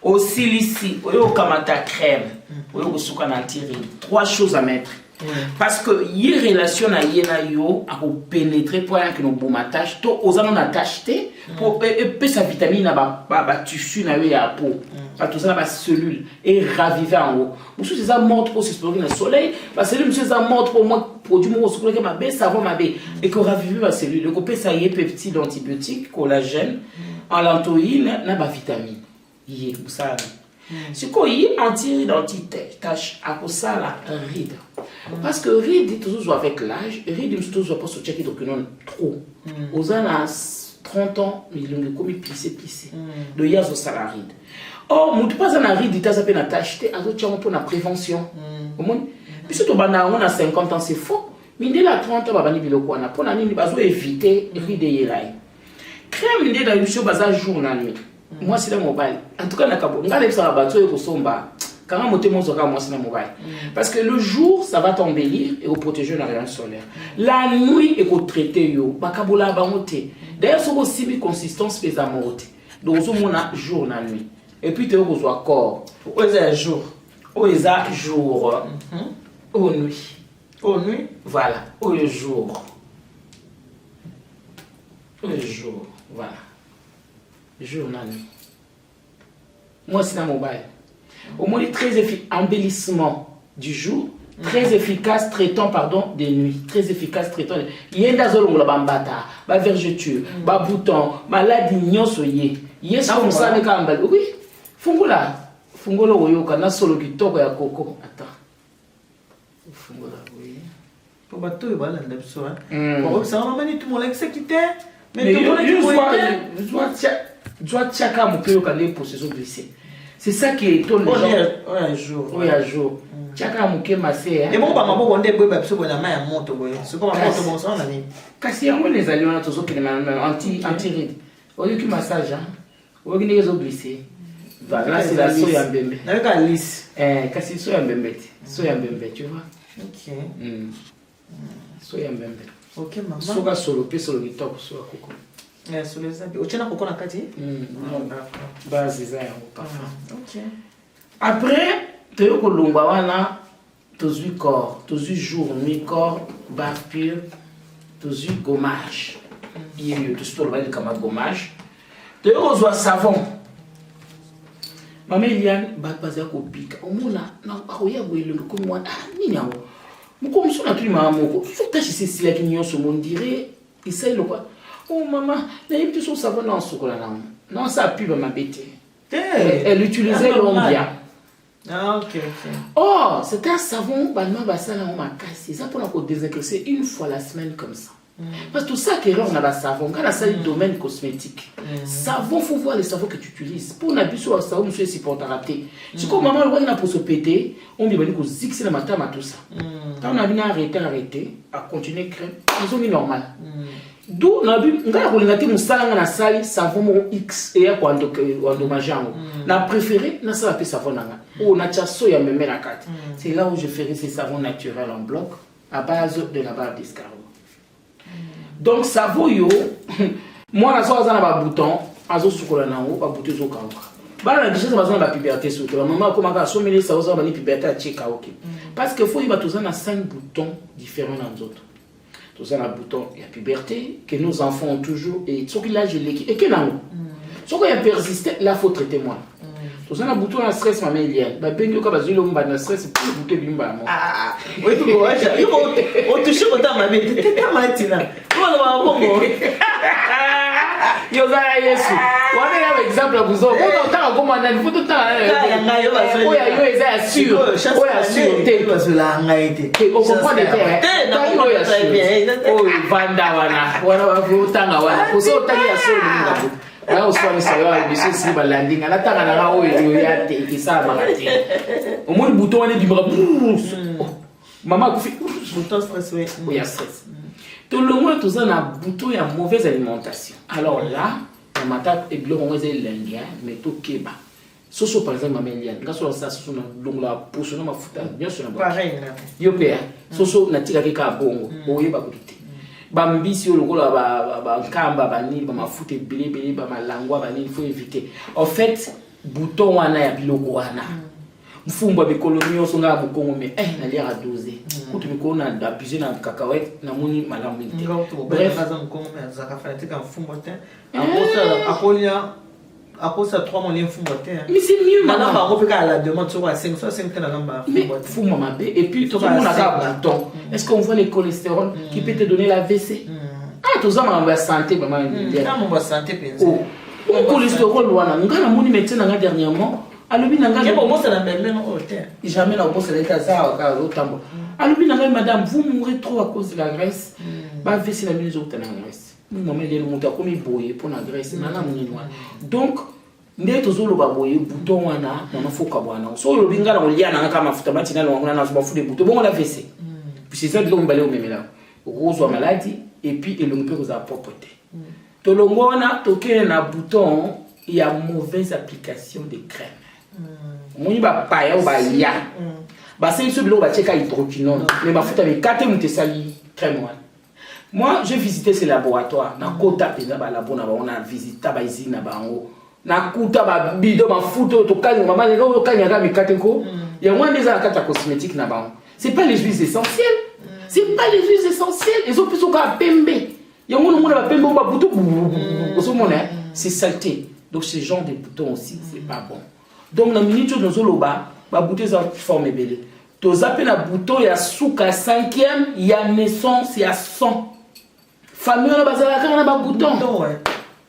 osilisi oyo okamata crème oyo kosuka na antiride 3 choses à mettre parce que y relation na ye na yo a pénétrer pour que no boma tâche to ozana na tâche te pour sa vitamine na ba tissu na yo ya peau pas tout ça ba cellule et raviver en haut monsieur c'est ça montre pour s'explorer le soleil parce que monsieur ça montre pour moi produit mo soukole que ma bé savon ma bé et que raviver ba cellule le copé ça y est peptide antibiotique collagène allantoïne na ba vitamine y pour ça c'est quoi y anti-tache à cause ça la ride parce que ride toujours avec l'âge ride toujours pas se checker donc non trop aux ans 30 ans millions de commis plissé de y a ce salarié oh mon pas en ride t'as ça peine à t'acheter à d'autres pour la prévention au monde puis surtout on a 50 ans c'est faux mais dès la 30 ans bani biloko na pour na nini bazo éviter ride yelai crème dès dans une chose bazar jour na nuit moi c'est le mobile en tout cas na kabo ngale ça ba to ko somba quand monter mon zoka moi c'est le mobile parce que le jour ça va t'embellir et protéger la rayonnement solaire la nuit et ko traiter yo ba kabola ba monter d'ailleurs so ko sibi consistance pèse à monter donc so mona jour na nuit et puis te ko so corps o eza jour au nuit voilà au jour voilà journal. Moi, c'est un mobile. Au moins, très embellissement du jour, très efficace traitant des nuits, très efficace traitant. Il y a des zones où la bambata, la vergeture, la bouton, maladie nyonso yé. Yes, comme ça, les cambal. Oui, fungola oyoka na solo kitoko ya koko. Attends. Fungola, oui. Pour bateau, il va l'en abso. Pour ça, on va manier tout le monde avec ça qui t'est. Mais tu dois tchaka mon père quand les possessions blessées. C'est ça qui étonne les gens. Oui, un jour. Tchaka mon père massé. Et bon, bah, maman, on est beau, bah, la main à monte, c'est pas ma monte, bon sang, on a mis. Casser en les alliés, on a toujours qui les anti-ride. Au lieu que massage, au lieu que les blessés. Voilà, c'est la soya mbembe. Avec la lisse. Casser soya mbembe. Soya mbembe, tu vois. Ok. Soya mbembe. Ok, maman. Soka solo, pe solo kitoko, soka koko. Sur les habits. Otiena koko na kati? Base za ya parfum. Ok. Après, tu as kolomba wana, tu as corps, tu as jour, nuit, corps, bave pure, tu as gommage. Il y a eu tout ce que tu as gommage. Tu as savon. Maman Eliane, baza ko bika. Omona na akoya boyelo ko mwana nini yango. Moko msona tu mama moko. Surtout si c'est Cécile qui nyonso mon dirait, essaye le quoi. Oh maman, n'ayez plus son savon dans ce là. Non, ça pue ma bête. Elle utilisait l'ombia. Ah ok. Oh, c'était un savon, balma basala on m'a cassé. Ça pour encore désinfecter une fois la semaine comme ça. Parce que tout ça qui on a la savon, quand on a le domaine cosmétique. Savon, faut voir les savons que tu utilises. Pour n'abus sur le savon, monsieur, c'est pour t'arrêter. C'est comme maman, le roi, pour se péter, on dit que c'est le matin, tout ça. Quand on a bien arrêté, à continuer crème, ils ont mis normal. D'où on a vu, on a dit que na sali savon X et quoi endommagé. On a préféré na ça la savon nanga. On a déjà soya même la carte. C'est là où je ferai ces savons naturels en bloc à base de la barbe d'escargot. Donc savon yo, moi la soya na ba bouton, azo sukola na o ba bouton zo kaoka. Ba la déjà ça ba puberté surtout. Maman comment ka sommer ça ba ni puberté à tcheka OK. Parce que faut y ba tous na 5 boutons différents dans les autres. Tous un bouton, il y a puberté, que nos enfants ont toujours, et ce qu'il a gelé, et que non. Ce qu'il a persisté, là, il faut traiter moi. Tous un bouton à stress, ma mère, il y a. Bah, ben, il y a un stress, c'est pour le bouton de l'imba. Ah, oui, tu vois, on touche au temps, ma mère, t'es pas matina. Voilà, bon, yo za Yesu. Wana ya exemple à vous autres. Quand on t'a comme on faut tout temps. Oya yo eza sûr. Oya sûr te parce que la ngaite. On comprend des terres. Tayo ya sûr. Oh vanda wana wa vutanga wana. Kuso tagi ya sûr mungu. Là on soit ça va monsieur si ba landing ala tanga na o yo ya te kisa makati. Au moins le bouton wana bimba. Maman kufi bouton stress oui. Oya stress. Tout le monde, tout ça, a un bouton et une mauvaise alimentation. Alors là, on m'a dit que on va mais tout keba. Soso par exemple mamelian ngaso ça soso na longla poso na mafuta bien sûr na pareil yo pe soso na tika ke ka bongo oyeba kutite ba mbisi lokola ba nkamba ba ni ba mafuta ebele ba malangwa ba ni il faut éviter en fait bouton wana ya biloko wana mfumba bikolonio songa bukongo me na lire à doser kutu biko na abuser na cacahuète na moni malamu inte bref mkongo me zaka fanatika mfumba te akolia ça 3 mois fumba te mais c'est mieux maintenant ba ko à la demande sur 5 na namba fumba mabe et puis tout le monde a un bouton est-ce qu'on voit le cholestérol qui peut te donner la WC tout ça ma santé maman ma santé penza le cholestérol wana ngana moni médecin nga dernièrement alobi nanga yebo mo ça na même hôtel jamais na bosse l'état ça ka otambo alobi nanga madame vous mourrez trop à cause de la graisse ba WC la mise au tana graisse maman il est monté comme boye pour la graisse nana munwa donc ndé tozolo ba boye bouton wana na mafoka bwana so lobi ngala olia na kama mafuta matina lo ngana na mafuta bouton bon la WC puis c'est ça de l'homme balé au memela rose maladie et puis et l'homme peut vous apporter tolongona toke na bouton il y a mauvaise application de crème moni ba paya ou ba ya ba c'est ce bilo ba cheka hydroquinone mais ba futa be kate mute sali crème wana. Moi j'ai visité ces laboratoires na kota pena ba labo na ba on a visité ba usine na bango na kuta ba bido ba futo to kanya mama lelo kanya ga mikate ko ya mwa ndeza kata cosmétique na bango c'est pas les huiles essentielles c'est pas les huiles essentielles ils ont plus au ka pembe ya mwa mwa ba pembe ba buto c'est saleté donc ce genre de boutons aussi c'est pas bon. Donc na minute nous zoloba ba bouton za forme belé to zape na bouton ya suka 5e ya naissance ya 100 famille na bazala kana ba bouton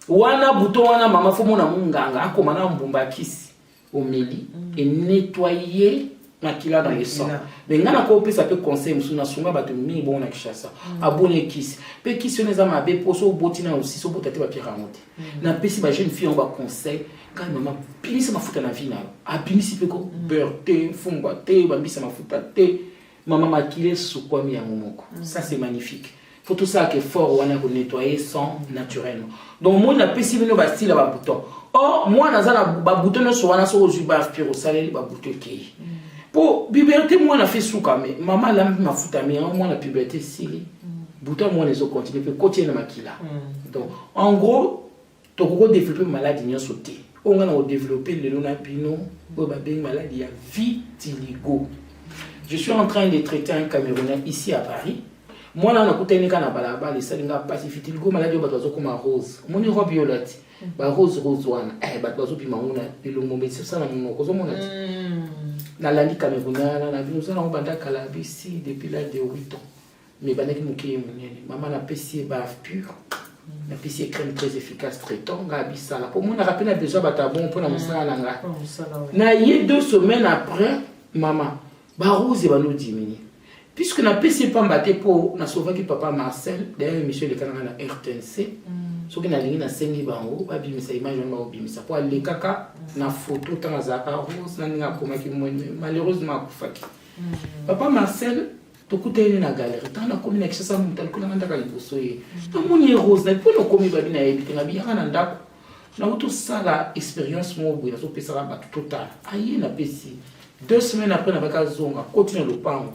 wana bouton wana mama fo mona munganga akoma na mbumba kisi omeli et nettoyer na kila dans le sang mais ngana ko pesa pe conseil musuna sunga bato mi bon na kishasa abone kisi pe kisi neza mabe poso botina aussi so botate ba pire monte na pesi ba jeune fille on ba conseil quand maman pinisa mafuta na vie na abinisi pe ko beurre te fumba te ba bisa mafuta te maman makile sukwami ya momoko ça c'est magnifique faut tout ça que fort on a pour nettoyer sang naturellement donc moi na pesi bino ba style ba bouton oh moi nazana ba bouton no so wana so ozuba aspiro saleli ba bouton ke pour puberté moi na fait souka mais maman la mafuta mais moi la puberté si bouton moi les autres continuer peut continuer na makila donc en gros to ko développer maladie nyo sauter on a développé le lona pino pour ba ben maladie ya vitiligo. Je suis en train de traiter un Camerounais ici à Paris. Moi là na kutene kana balaba les salinga pacifique vitiligo maladie ba tozo comme rose moni robe violette ba rose wana ba tozo pima una le ngombe ça na monoko zo mona na lali Camerounais na vi nous allons banda kalabisi depuis l'âge de 8 ans mais banaki muki munene maman na pesi ba pur na pesi crème très efficace traitant gabi sala pour moi na rappel a besoin bata bon pour na musala nga na yé 2 semaines après maman ba rose ba no diminuer puisque na pesi pas mbaté pour na sauver ki papa Marcel d'ailleurs monsieur le canal na RTNC so que na lingi na sengi bango ba bimisa image on ba bimisa pour les kaka na photo tant za rose na ninga koma ki malheureusement kufaki papa Marcel to kutene na galerie tant na komi na kisa mutal kuna ndaka liboso ye to moni rose na pour no komi ba bina ebite na biya na ndako na auto sala expérience mo bo so pesa ba total ayi na pesi 2 semaines après na baka zonga continue le pango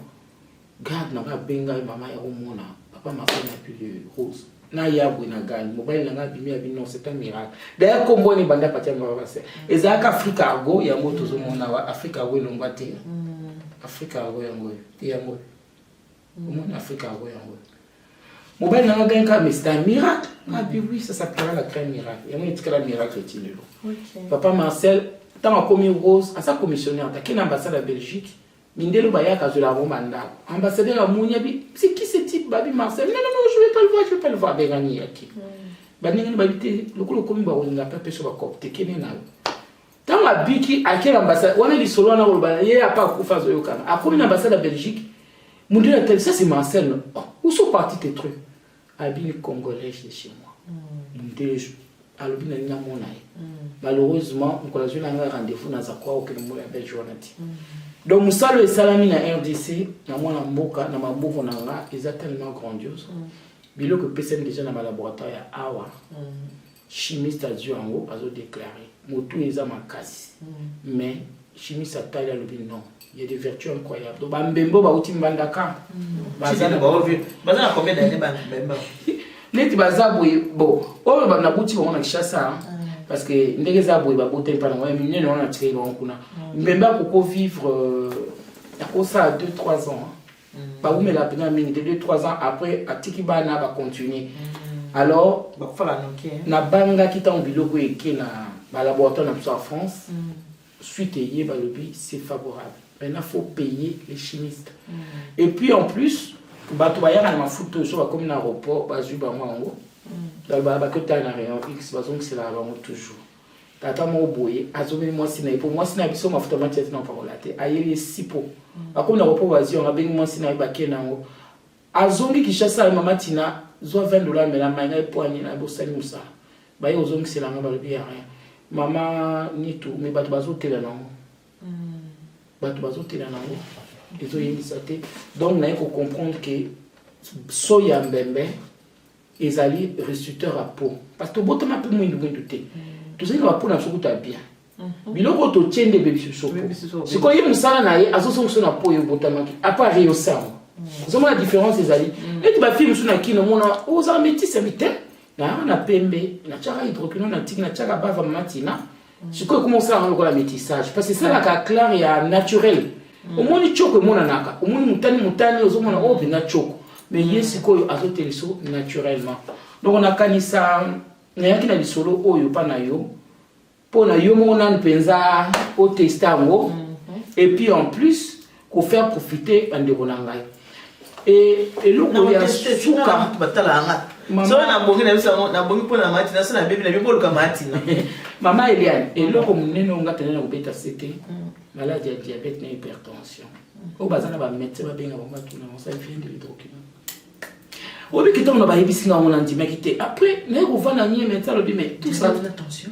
garde na ba benga mama ya omona papa Marcel na plus de rose na yabwe na gani mobile na ngabi mi abi non c'est un miracle d'ailleurs kombo ni banda patia ngaba se ezaka Africa Argo ya moto zo mona wa Africa Argo longwa te Africa Argo yango ya ngo mon Africa Argo yango mobile na ngani ka mais c'est un miracle ngabi oui ça s'appellera la crème miracle ya mo etikala miracle tilelo papa Marcel tant comme rose à sa commissionnaire ta kina ambassade à Belgique mindelo bayaka zo la romanda ambassadeur a munyabi c'est qui ce type babi Marcel non je vais pas le voir Bérani yaki baninga babité lokolo komi ba olinga pa peso ba copte kene na tant la biki akela ambassade wana li solo na olba ye a pas kufa zo yokana akomi na ambassade à Belgique mundi la tel ça c'est Marcel où sont partis tes trucs habile congolais de chez moi mundi alobi na nyamona malheureusement on collage na rendez-vous na zakwa okele mo ya Belgique. Donc musalo et salami na RDC na mwana mboka na maboko na nga est tellement grandiose. Bilo que personne déjà dans ma laboratoire ya awa chimiste a dû en haut azo déclarer moto eza makasi mais chimiste atali alobi non il y a des vertus incroyables donc bambembo bauti mbandaka baza na combien d'années bambembo neti baza boye bon oyo banabuti bango na Kinshasa parce que ndenge za boye babote mpa nango minene wana tiré bango kuna mbemba koko vivre à ça 2-3 ans baumela pena mingi de 2-3 ans après atiki bana ba continuer alors na banga kita en biloko eke na ba laboratoire na en France suite et balobi c'est favorable maintenant faut payer les chimistes et puis en plus bato bayaka na mafuta so ba comme na aéroport bazui bango ngo ba que ta na rayon X bazong c'est la bango toujours tata mo boye azomeli mwasi na ipo mwasi na biso mafuta matete na parola te ayeli sipo ba comme na aéroport bazui on a bengi mwasi na ba kenango azongi Kinshasa mama tina zo $20 mais la maina poignée na bosani musa ba yo zongi c'est la ngaba le bien rien mama ni tout mais bato bazotela nango bato bazotela nango ezoyebisa te donc naye comprendre que soya mbembe ezali restituteur à peau parce que botama pe mwindu te tozali na peau na sokuta bien biloko totiende bebi soko sikoye musala na ye azosongiso na peau yo botamaki apart yo sango ozomona différence ezali eti bafille mosusu na kino mona ozala métisse mite na pembe na tiaka hydroquinone na tiki na tiaka bava matina sikoyo ekoma osala lokola métissage parce que esalaka clair ya naturel omoni choko emonanaka omoni mutani ozomona oyo mpenza choko mais ye sikoyo azotela so naturellement donc nakanisa nayaki na lisolo oyo mpa na yo mpo na yo moko nanu mpenza otesta yango et puis en plus kofaire profiter bandeko na ngai eloko ya suka so na bongi na biso na bongi pona mati na sana bebi na bibo luka mati na mama Eliane eloko munene onga tena kubeta c'était maladie ya diabète na hypertension o bazana ba médecin ba benga ba tuna ça vient de l'hydroquinone obi kitongo ba yebisi nga mona ndima kité après na ko vana ni médecin lobi mais tout ça attention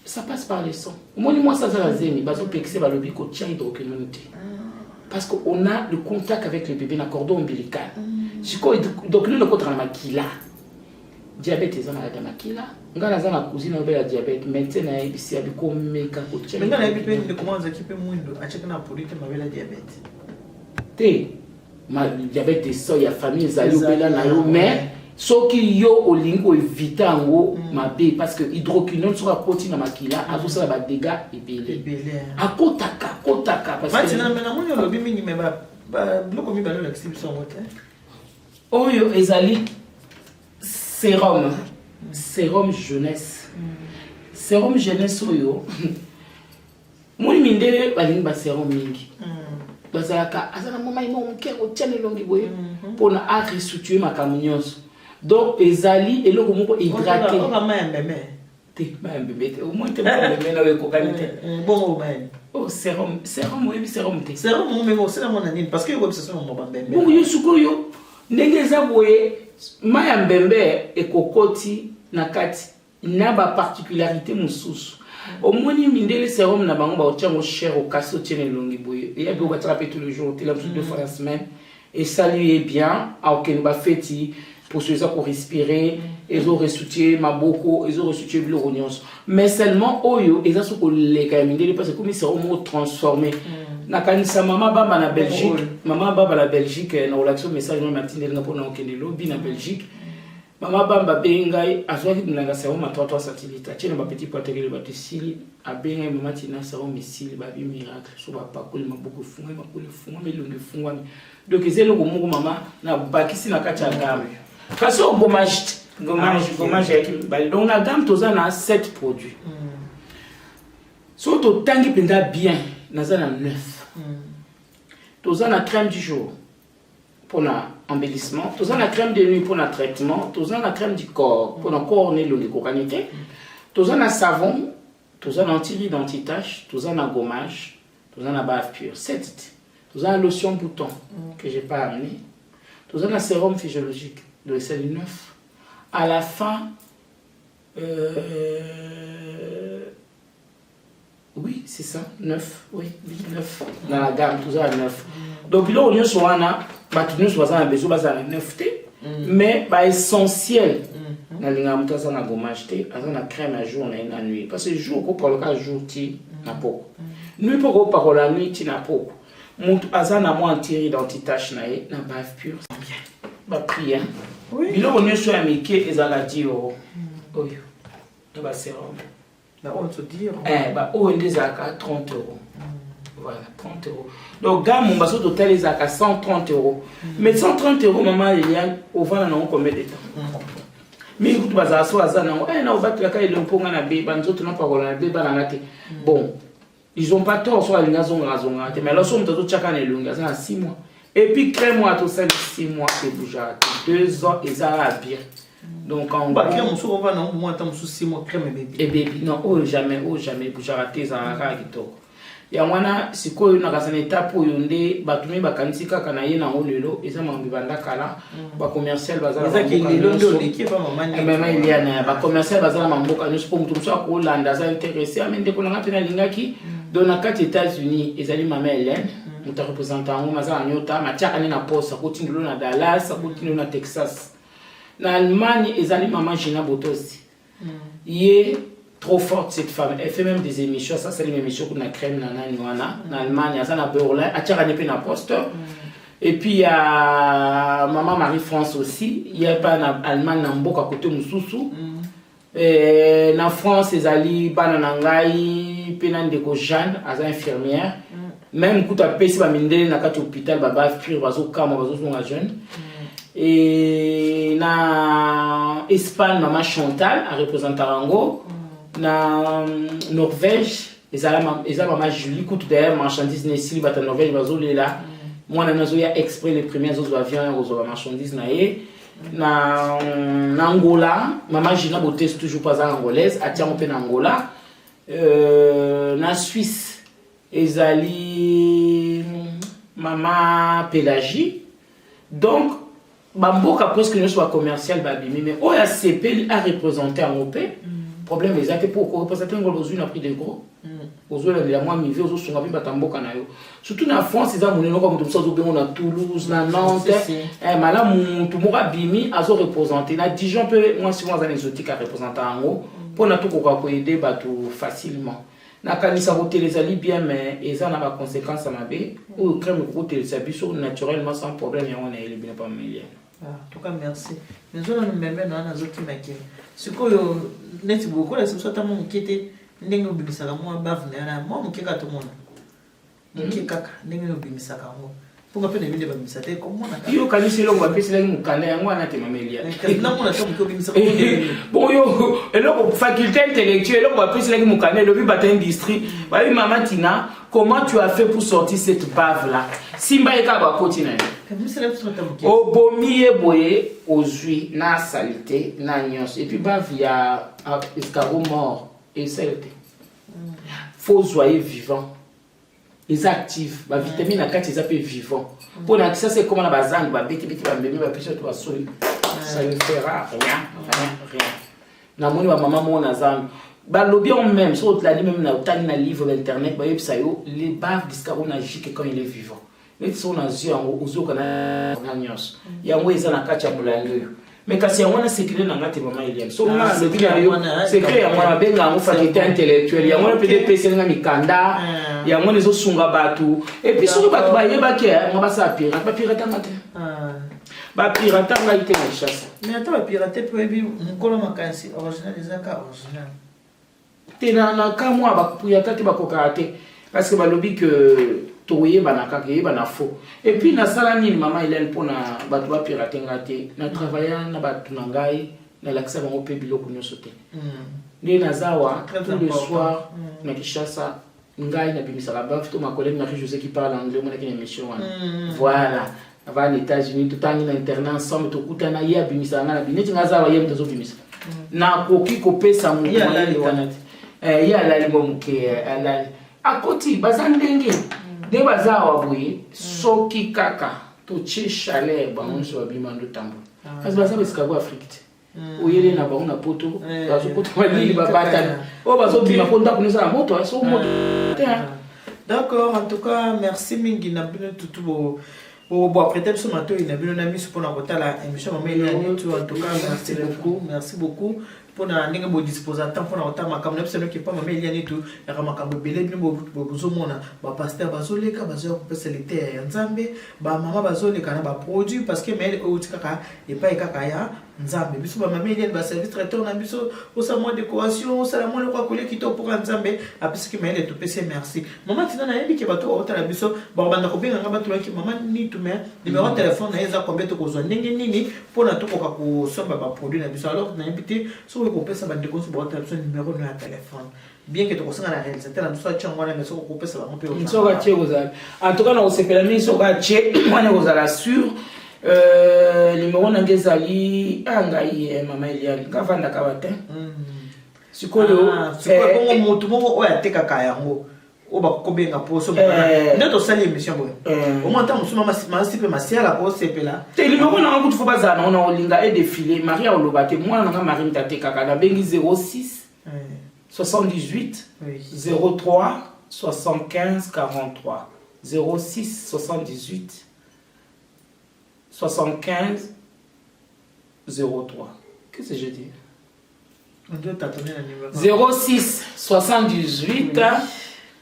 ça passe par les sons moni moi ça za zeni bazo pexer ba lobi ko tia hydroquinone parce qu'on a le contact avec le bébé dans le cordon ombilical. Donc, nous, le contre la maquila. Diabète, c'est la maquila. On a la cousine qui a diabète. Maintenant, il y a beaucoup de méca. Maintenant, il y a comment on s'occupe moins de chacun pour lui qui m'a le diabète. Le diabète, c'est il y a famille, mais ce qui yo au lingo éviter en haut ma bé parce que hydroquinone sur la protéine maquila a tout ça va dégâts et belé à kotaka parce que maintenant mais na lobi mingi mais ba bloko mi ba le exception moté oyo ezali sérum jeunesse oyo moni mindele balingi ba sérum mingi bazalaka azana mama imo mukero tiane longi boye pona a restituer makambo nyonso donc ezali eloko moko hydraté on a main bébé te main bébé au moins te main bébé na ko qualité bon main oh sérum oui sérum te sérum mais c'est la mon anine parce que yo c'est mon bébé bon yo sukoyo ndenge za boye main bébé e kokoti na kati na ba particularité mususu au moins mindele sérum na bango ba otiango cher au kaso tiene longi boye et ya bo battraper tous les jours te la plus de fois la semaine et ça lui est bien à aucun ba feti pour ceux qui respirer, ils ont restitué maboko, ils ont restitué le rognon. Mais seulement oyo, ils ont ce que les camindés parce que comme ils sont transformés. Nakanisa mama baba na Belgique, na relaxo message na matinée na pona okende lobby na Belgique. Mama bamba bengai azwaki mlanga serum à 3 centilitres. Tiens ba petit pote le batisili a bengai mama tina serum misili ba bi miracle so ba pakoli maboko funga mais longue funga. Donc c'est le gomungu mama na bakisi na kati ya gamme. Parce que gommage donc la gamme toza na 7 produits. So to tangi penda bien naza na 9. Toza na crème du jour pour l'embellissement, toza na crème de nuit pour le traitement, toza na crème du corps pour le corps né longi kokanité, toza na savon, toza na anti-rides anti-tache, toza na gommage, toza na bave pure, 7. Toza na lotion bouton que j'ai pas amené. Toza na sérum physiologique. De celle 9. À la fin, oui, c'est ça, 9. Oui, 9. Dans la gamme, tout ça à 9. Donc, là, on soit là, nous sommes besoin de 9 T, mais essentiel. na linga mutu aza na gommage te aza na crème à jour na nuit parce que jour kopaloka jour ti na poko nuit mpo kopakola nuit ti na poko mutu aza na mwa anti identitache na ye na bave pure bapri biloko nyonso ya mike ezala 10 euro oyo na baserum oyo nde ezalaka 30 euros. Voilà, 30 euros. Donc, gamme, on va au total, ils ont 130 euros. Mais 130 euros, maman, il y a au vent, on a combien de temps? Mais écoute, on va bon, ils n'ont pas tort, soit les gazons, mais alors, on a chacun les longues, 6 mois. Et puis, crée-moi tout ça, 6 mois, et bougeard. 2 ans, et ça va bien. Donc, en gros, et bébé, non, oh jamais, bougeard, tes arrêts, yangwana sikoyo na kasana étape oyo nde batumi bakanisi kaka na ye na olelo eza mambi bandakala ba commercial bazala ba mama Eliana ba commercial bazala mamboka nyonso po mutu so akolanda za intéressé amende ko nanga pena lingaki do na kati États-Unis ezali mama Hélène muta représentant ngo mazala nyota matiaka na posa kotindulo na Dallas kotindulo na Texas na Allemagne ezali mama Gina Botosi ye trop forte cette femme, elle fait même des émissions, ça c'est une émission qu'on a crème en Allemagne, ça na Berlin, à Tcharanepe na poste. Et puis il y a maman Marie-France aussi, il y a pas en Allemagne na mboka côté mususu. En France les ali bananangai penandeko Jeanne, as infirmière. Même quand tu as payé si ba mindele na kati hôpital baba pire bazo kama bazo zonga jeune. Et na Espagne maman Chantal a représenté Rango. Na Norvège ezala mama Julie coûte d'ailleurs marchandise nesili bata Norvège bazolela mwana nazoya exprès les premiers autres avions aux marchandises na Angola mama Gina Botes toujours pas angolaise atia on na Angola na Suisse ezali mama Pélagie donc bamboka presque ne soit commercial babimi mais oya CP a représenté en OP. Problème les actes pour représenter un gros a pris des gros aux autres la moi mi vie aux autres sont batamboka na yo surtout na France ils ont moneno comme tout ça au na Toulouse na Nantes mala mutu moka bimi azo représenter na Dijon peut moi si moi en exotique à représenter en haut pour na tout ko aider batou facilement na kanisa hôtel les ali bien mais ils ont na conséquences à mabe ou crème hôtel ça biso naturellement sans problème ya on est éliminé par milliers. En tout cas merci mais on nous même na zoti maké sikoyo neti beaucoup la c'est soit mon kité ndenge obimisaka mo bavne na mo mukeka to mona mukeka ndenge obimisaka mo pour que pe ne bimisa te comme mona yo kanisi lo ngwa pesi la mukanda yango ana te mamelia na mona to muko obimisaka bon yo eloko faculté intellectuelle eloko pesi la mukanda lo bi bata industrie ba bi mama Tina comment tu as fait pour sortir cette bave là simba eka ba kotina au bomier boye aux huiles na saleté na nyos et puis bave ya escargot mort et saleté faut soyez vivant ils actifs ba vitamine à 4 ils appellent vivant pour na ça c'est comme na bazang ba beti ba mbemi ba pêche to asoli ça ne fera rien na moni ba maman mo na zang ba lobby on même sur la même na tani na livre d'internet ba yeb sayo les baves d'escargot na jique quand il est vivant les sont na yeux en ozo kana nyos yango eza na kacha mulango mais kasi yango na secret na ngate mama Eliane so na secret ya mwana benga ngo faculté intellectuelle yango peut-être pese na mikanda yango nezo sunga batu et puis so batu ba yeba ke ngo ba sa pirate ba pirate ngate ba pirate ngate na chasse mais attends ba pirate peut bi mukolo makansi original ezaka original tena na kamwa ba pirate te ba kokate parce que ba lobby que toye banaka ke bana faux et puis na sala nini mama Hélène pona batu ba pirate ngate na travailler na batu nangai na l'accès bango pe biloko nyoso te ni nazawa tous les soirs na Kishasa ngai na bimisa la baf to ma collègue Marie-Josée qui parle anglais mon équipe émission voilà avant les États-Unis tout temps na internat ensemble to kutana ya bimisa na bineti ngazawa ye mtozo bimisa na koki kopesa mu ya la lingo muke ala akoti bazandenge de bazawa boye soki kaka to che chaleur banonso babimando tambo parce que bazawa esikago Afrique oyele na bango na poto bazo poto malili babata o bazo bima konta kunisa na moto so moto d'accord en tout cas merci mingi na bino tutu Bon, après, peut-être ce matin, il a vu un ami pour la émission. En tout cas, merci beaucoup. Merci beaucoup. Pour na disposer temps pour na otama comme n'importe qui pas maman il y a tout ya kama kambo belé bino bozomona ba pasteur bazoleka bazo ko faciliter ya nzambe ba mama bazoleka na ba produit parce que mais otikaka et pas ekaka ya nzambe biso ba mama il y a ba service traiteur na biso au salon décoration au salon le quoi coller kito pour nzambe parce que mais elle est tout PC merci maman tina na yebi ke bato otala biso ba banda ko benga nga bato ki maman ni tout mais numéro de téléphone na eza combien to ko zo ndenge nini pour na to ko ka ko somba ba produit na biso alors na invité so ko pesa ba ndeko so ba numéro de téléphone bien que tu consens à la réalisateur na biso tchangwa na so ko pesa ba mo pe o so ga che ozala en tout cas na osepela mi so ga che mwana ozala sur numéro na ngezali angai mama Eliane ngavanda kabate sikoyo sikoyo mutu moko oya teka kayango oba kobenga poso ndeto sali émission boy au moins tant musuma masipe masiala ko sepela te numéro na ngutu fo bazana ona olinga et défilé Maria olobate mwana nga Marie mtateka kana bengi 06 78 03 75 43 06 78 75 03. Qu'est-ce que je dis? On doit t'attendre le numéro. 06 78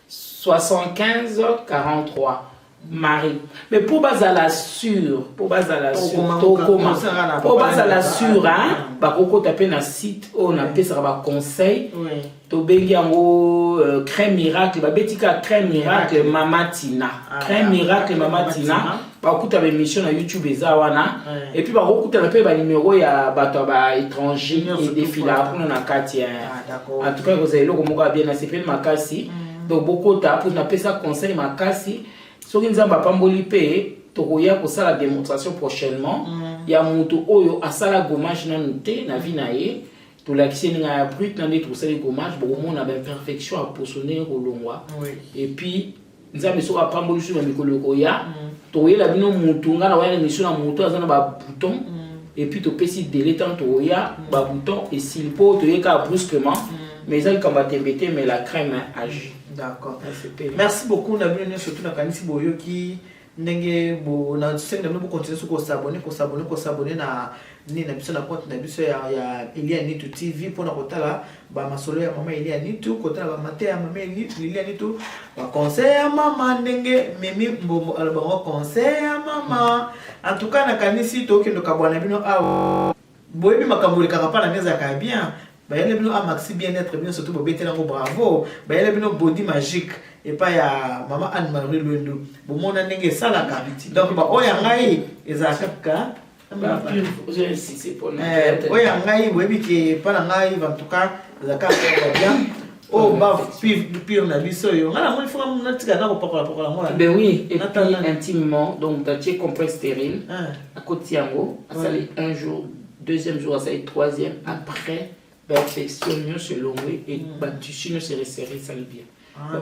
75 43. Marie. Mais pour bazala sûr, pour bazala sûr, pour bazala sûr, hein, bakoko taper na site, on appelle ça ba conseil. To bengi yango crème miracle, ba betika crème miracle Mama Tina. Crème miracle Mama Tina. Ba okuta ba émission na YouTube ezawana. Et puis ba okuta na pe ba numéro ya bato ba étranger et défila pour na kati. En tout cas, vous avez le moko bien na sepel makasi. Donc beaucoup ta pour na pesa conseil makasi. Soki nzamba pamboli pe tokoya ko sala démonstration prochainement ya mutu oyo asala gommage na nute na vie na ye to lakisi nga brut na ndeti kosala gommage bo mona ba imperfection a posonner kolongwa et puis nzambe soka pamboli sur mikolo ko ya to yela bino mutu nga na waya mission na mutu azana ba bouton et puis to pesi délai tant to ya ba bouton et s'il peut to yeka brusquement mais ça quand va t'embêter mais la crème agit. D'accord. Merci beaucoup. On a vu surtout dans Kanisi Boyo qui n'enge bo na seng na bo continuer sur s'abonner na ni na biso na compte na biso ya Eliane Nitu TV pour na kotala ba masolo ya mama Eliane Nitu kotala ba mate ya mama Eliane Nitu ba conseil ya mama ndenge mimi mbombo alba conseil ya mama en tout cas na Kanisi to kendo kabwana bino awo boyebi makambuli kaka na meza ka bien. Bayele bino a maxi bien-être bien surtout bobete nango bravo bayele bino body magique et pas ya maman Anne-Marie Luendo bo mona ndenge salaka donc ba oya ngai ezakaka ba je c'est pour oya ngai boyebi ke pa na ngai en tout cas ezakaka bien oh ba pire na biso yo ngala mo ifunga mona tika na ko pakola moi ben oui et puis intimement donc tu es compresse stérile à côté yango ça allait un jour deuxième jour ça allait troisième après perfection selon lui et tissu ne se resserrer ça bien.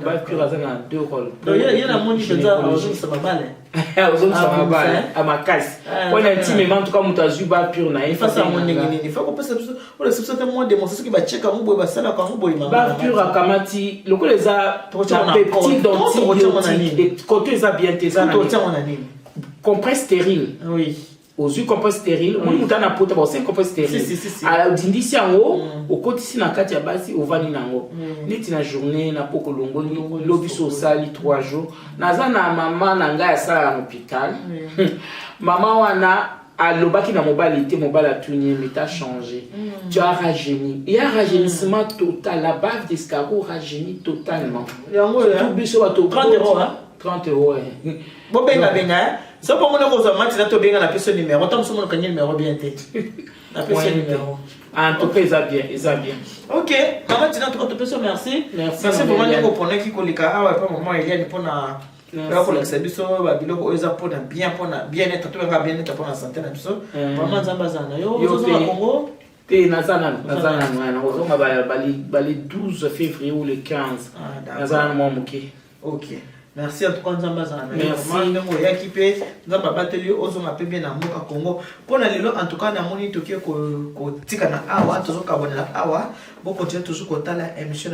Bah puis razan a deux rôles. Donc il y a la moni peut-être aujourd'hui ça va mal. Aujourd'hui ça va mal à ma casse. Pour intimement en tout cas mutazu ba pure na face à mon ngini il faut qu'on passe pour certainement démontrer ce qui va checker mu boy ba sala ka mu boy mama. Ba pure akamati loko les a petit d'antibiotiques et côté ça bien tesa na. Compresse stérile. Oui. Aux yeux compresse stérile, on mouta na pota ba 5 compresse stérile. À l'indisi yango, au kotisi na kati ya basi au vani nango. Neti na journée na poko longoni, lobiso sali 3 jours. Naza na maman na nga ya sala à l'hôpital. Maman wana alobaki na mobilité, mobile a tuné, mais t'as changé. Tu as rajeuni. Il y a un rajeunissement total, la bave d'escargot rajeunit totalement. Tout biso ba to 30 €. 30 €. Bon benga benga. Ça pour moi on a maintenant to benga na pesa numéro tant somo kanye numéro bien tête. La pesa numéro. En tout cas ça bien. OK, maman tina to pesa merci. Merci pour moi ko pona ki ko lika awa pa maman Eliane pona là ko la biso ba biloko eza pona bien être to nga bien être pona santé na biso. Maman nzamba zana yo zo na Congo. Te nazana na ozonga bali 12 février ou le 15. Nazana mo moké. OK. Merci à tout le monde. Merci. Nous avons battu aux hommes bien à Moka Congo. Pour la lilo, en tout cas, nous avons dit que Tikana Awa, toujours Kabonela Awa, bon, continue toujours à la émission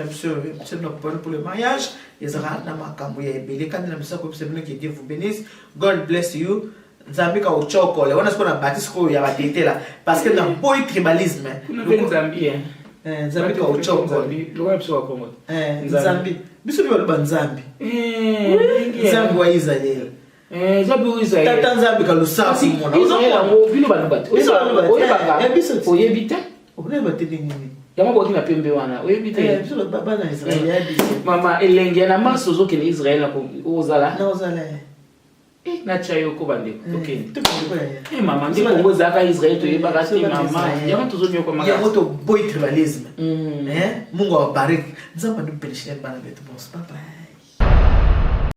pour le mariage. Ils auront dans ma cambouille et belé. Quand nous avons dit que Dieu vous bénisse, God bless you. Nzambi ka uchokole wana siko na baptiste ko ya batetela parce que dans boy tribalisme Nzambi Nzambi ka uchokole lokwa biso wa Kongo Nzambi biso biba luba Nzambi Nzambi wa Israel Nzambi wa Israel tata Nzambi ka lusafu mona Israel ngo bino balubat oyebita oyebate nini yama kwa kina pembe wana oyebita biso baba na Israel mama elenge na maso zo kene Israel na ko ozala na chayo ko bande okay mama ndi Kongo zaka Israel to yeba ti mama yama tuzo nyoko mama ya moto boy tribalisme Mungu awabariki Nzambi ndio mpeleshia bana betu boss papa